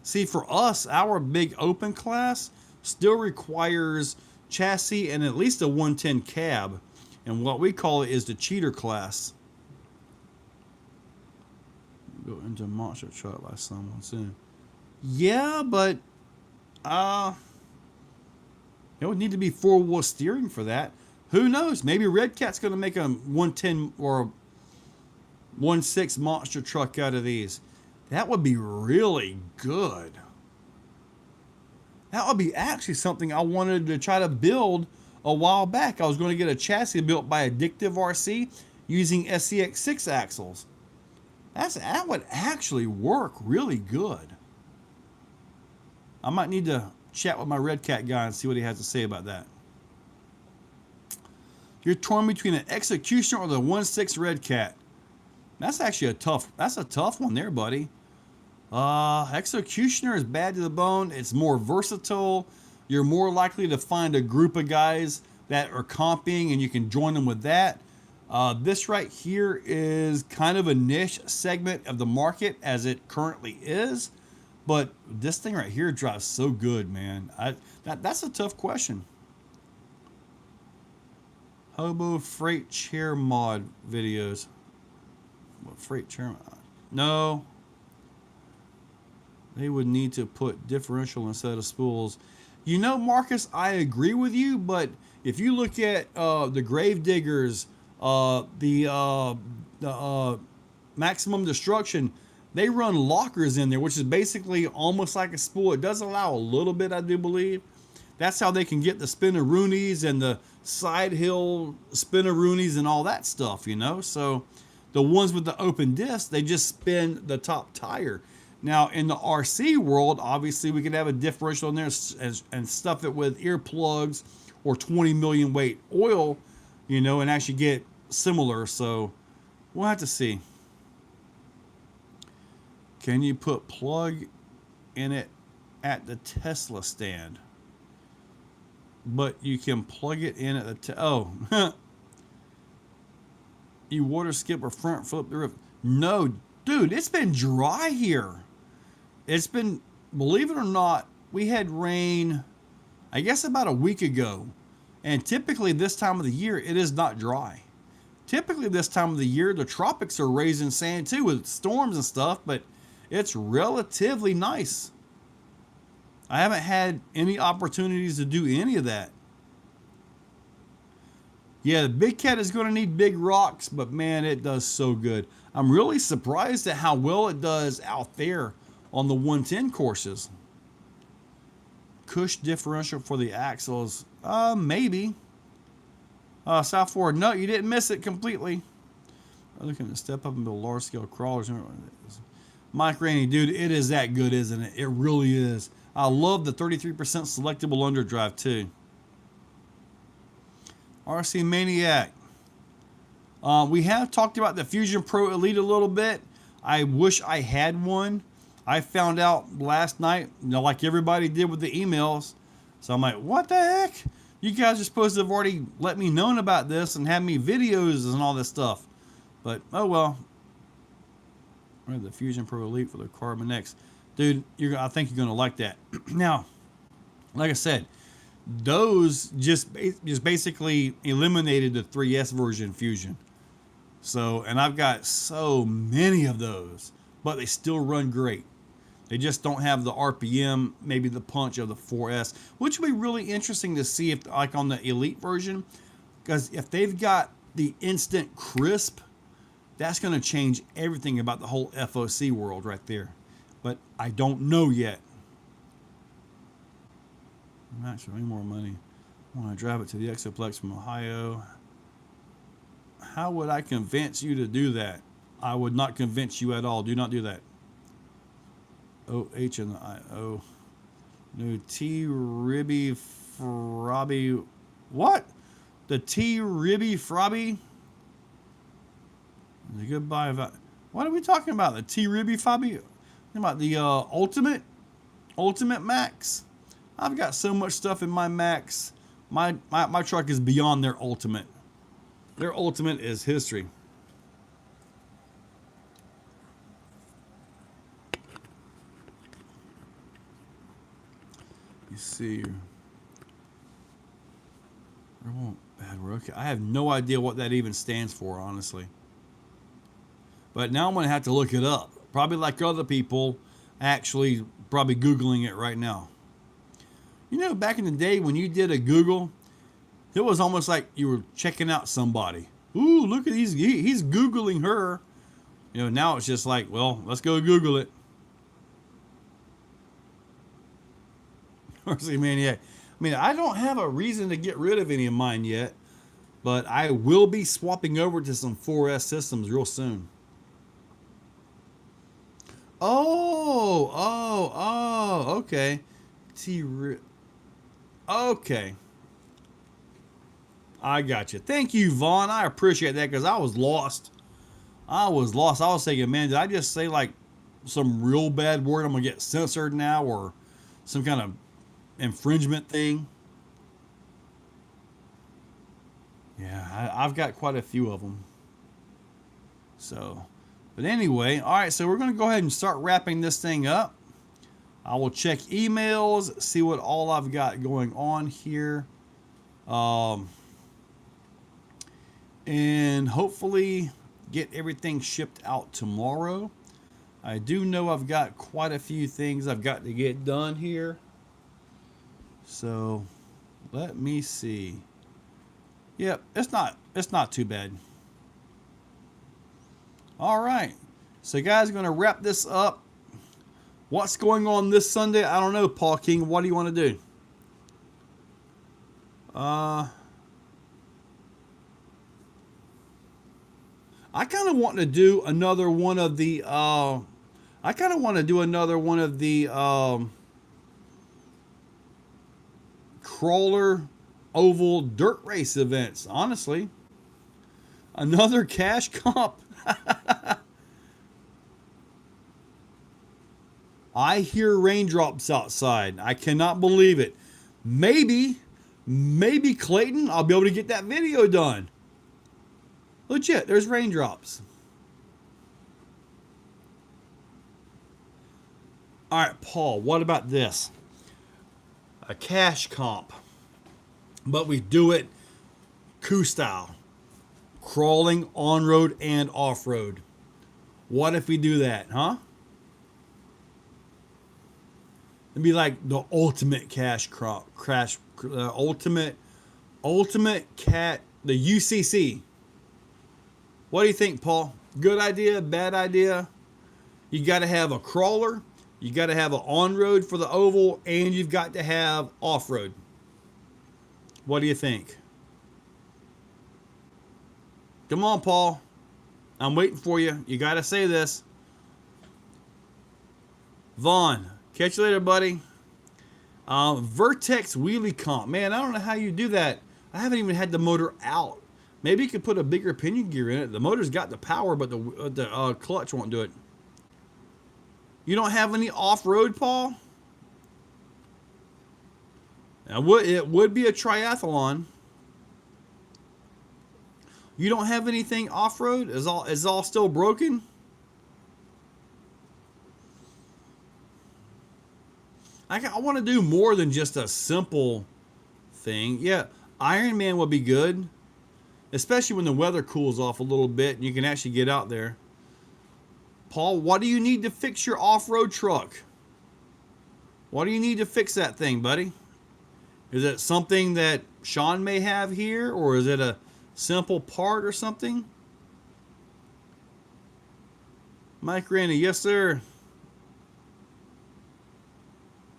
S1: See, for us, our big open class still requires chassis and at least a 110 cab. And what we call it is the cheater class. Go into monster truck by someone soon. Yeah, but it would need to be 4-wheel steering for that. Who knows? Maybe Redcat's going to make a 110 or 1.6 monster truck out of these. That would be really good. That would be actually something I wanted to try to build a while back. I was going to get a chassis built by Addictive RC using SCX 6 axles. That would actually work really good. I might need to chat with my Redcat guy and see what he has to say about that. You're torn between an Executioner or the 1.6 Redcat. That's actually a tough one there, buddy. Executioner is bad to the bone. It's more versatile. You're more likely to find a group of guys that are comping and you can join them with that. This right here is kind of a niche segment of the market as it currently is. But this thing right here drives so good, man. That's a tough question. Hobo freight chair mod videos. What freight chair mod? No. They would need to put differential instead of spools. You know, Marcus, I agree with you, but if you look at the Gravediggers, the Maximum Destruction, they run lockers in there, which is basically almost like a spool. It does allow a little bit, I do believe. That's how they can get the spinneroonies and the side hill spinneroonies and all that stuff, you know. So the ones with the open disc, they just spin the top tire. Now in the RC world, obviously we could have a differential in there and stuff it with earplugs or 20 million weight oil, you know, and actually get similar. So we'll have to see. Can you put plug in it at the Tesla stand? But you can plug it in at the you water skip or front flip the roof. No, dude, it's been dry here. It's been, believe it or not, we had rain, I guess about a week ago. And typically this time of the year, it is not dry. Typically this time of the year, the tropics are raising sand too with storms and stuff, but it's relatively nice. I haven't had any opportunities to do any of that. Yeah, the Big Cat is going to need big rocks, but man, it does so good. I'm really surprised at how well it does out there on the 110 courses. Cush differential for the axles. Maybe. South Florida. No, you didn't miss it completely. I'm looking to step up and build large scale crawlers. Mike Rainey, dude, it is that good, isn't it? It really is. I love the 33% selectable underdrive too. RC Maniac. We have talked about the Fusion Pro Elite a little bit. I wish I had one. I found out last night, like everybody did with the emails. So I'm like, what the heck? You guys are supposed to have already let me know about this and have me videos and all this stuff. But, oh well. The Fusion Pro Elite for the CarbonX. Dude, I think you're going to like that. Now, like I said, those just basically eliminated the 3S version Fusion. So, and I've got so many of those, but they still run great. They just don't have the RPM, maybe the punch of the 4S, which would be really interesting to see if, like on the Elite version, because if they've got the instant crisp, that's going to change everything about the whole FOC world right there. But I don't know yet. I'm actually any more money. I want to drive it to the Exoplex from Ohio. How would I convince you to do that? I would not convince you at all. Do not do that. O-H and the I-O. No, T-Ribby Frobby. What? The T-Ribby Frobby? The goodbye. What are we talking about? The T-Ribby Frobby? About the Ultimate Max? I've got so much stuff in my Max. My truck is beyond their Ultimate. Their Ultimate is history. You see, bad rookie. I have no idea what that even stands for, honestly. But now I'm going to have to look it up. Probably like other people, actually probably Googling it right now. You know, back in the day when you did a Google, it was almost like you were checking out somebody. Ooh, look at he's Googling her. You know, now it's just like, well, let's go Google it. RC Maniac. I mean, I don't have a reason to get rid of any of mine yet, but I will be swapping over to some 4S systems real soon. Oh, okay. Okay. I got you. Thank you, Vaughn. I appreciate that because I was lost. I was thinking, man, did I just say like some real bad word? I'm going to get censored now or some kind of infringement thing. Yeah, I've got quite a few of them. So, but anyway, all right, so we're going to go ahead and start wrapping this thing up. I will check emails, see what all I've got going on here. And hopefully get everything shipped out tomorrow. I do know I've got quite a few things I've got to get done here. So let me see. Yep, it's not too bad. All right. So guys, going to wrap this up. What's going on this Sunday? I don't know, Paul King. What do you want to do? I kind of want to do another one of the crawler oval dirt race events, honestly. Another cash comp. I hear raindrops outside. I cannot believe it. Maybe Clayton, I'll be able to get that video done. Legit, there's raindrops. All right, Paul, what about this? A cash comp, but we do it coup style, crawling on-road and off-road. What if we do that, huh? It'd be like the ultimate cash crop, ultimate cat, the UCC. What do you think, Paul? Good idea, bad idea? You got to have a crawler. You got to have an on-road for the oval, and you've got to have off-road. What do you think? Come on, Paul. I'm waiting for you. You got to say this. Vaughn, catch you later, buddy. Vertex wheelie comp. Man, I don't know how you do that. I haven't even had the motor out. Maybe you could put a bigger pinion gear in it. The motor's got the power, but the clutch won't do it. You don't have any off-road, Paul? Now, it would be a triathlon. You don't have anything off-road? Is all still broken? I want to do more than just a simple thing. Yeah, Ironman would be good, especially when the weather cools off a little bit and you can actually get out there. Paul, what do you need to fix your off-road truck? What do you need to fix that thing, buddy? Is it something that Sean may have here, or is it a simple part or something? Mike Randy, yes, sir.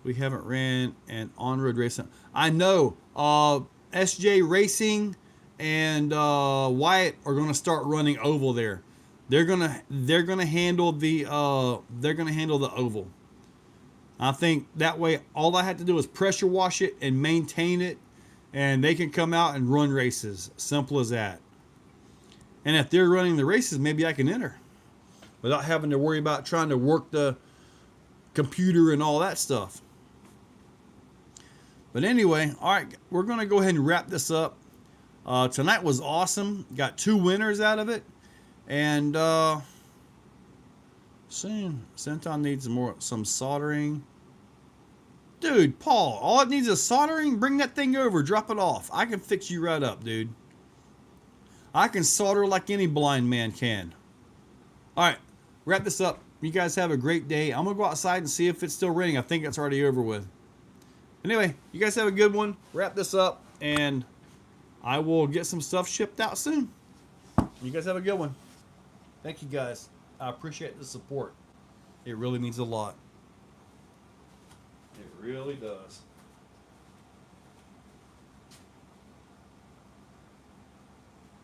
S1: We haven't ran an on-road race. I know. SJ Racing and Wyatt are going to start running oval there. They're gonna handle the oval. I think that way all I have to do is pressure wash it and maintain it, and they can come out and run races. Simple as that. And if they're running the races, maybe I can enter without having to worry about trying to work the computer and all that stuff. But anyway, all right, we're going to go ahead and wrap this up. Tonight was awesome. Got 2 winners out of it. And Centon needs some soldering. Dude, Paul, all it needs is soldering. Bring that thing over. Drop it off. I can fix you right up, dude. I can solder like any blind man can. All right, wrap this up. You guys have a great day. I'm going to go outside and see if it's still raining. I think it's already over with. Anyway, you guys have a good one. Wrap this up, and I will get some stuff shipped out soon. You guys have a good one. Thank you, guys. I appreciate the support. It really means a lot. It really does.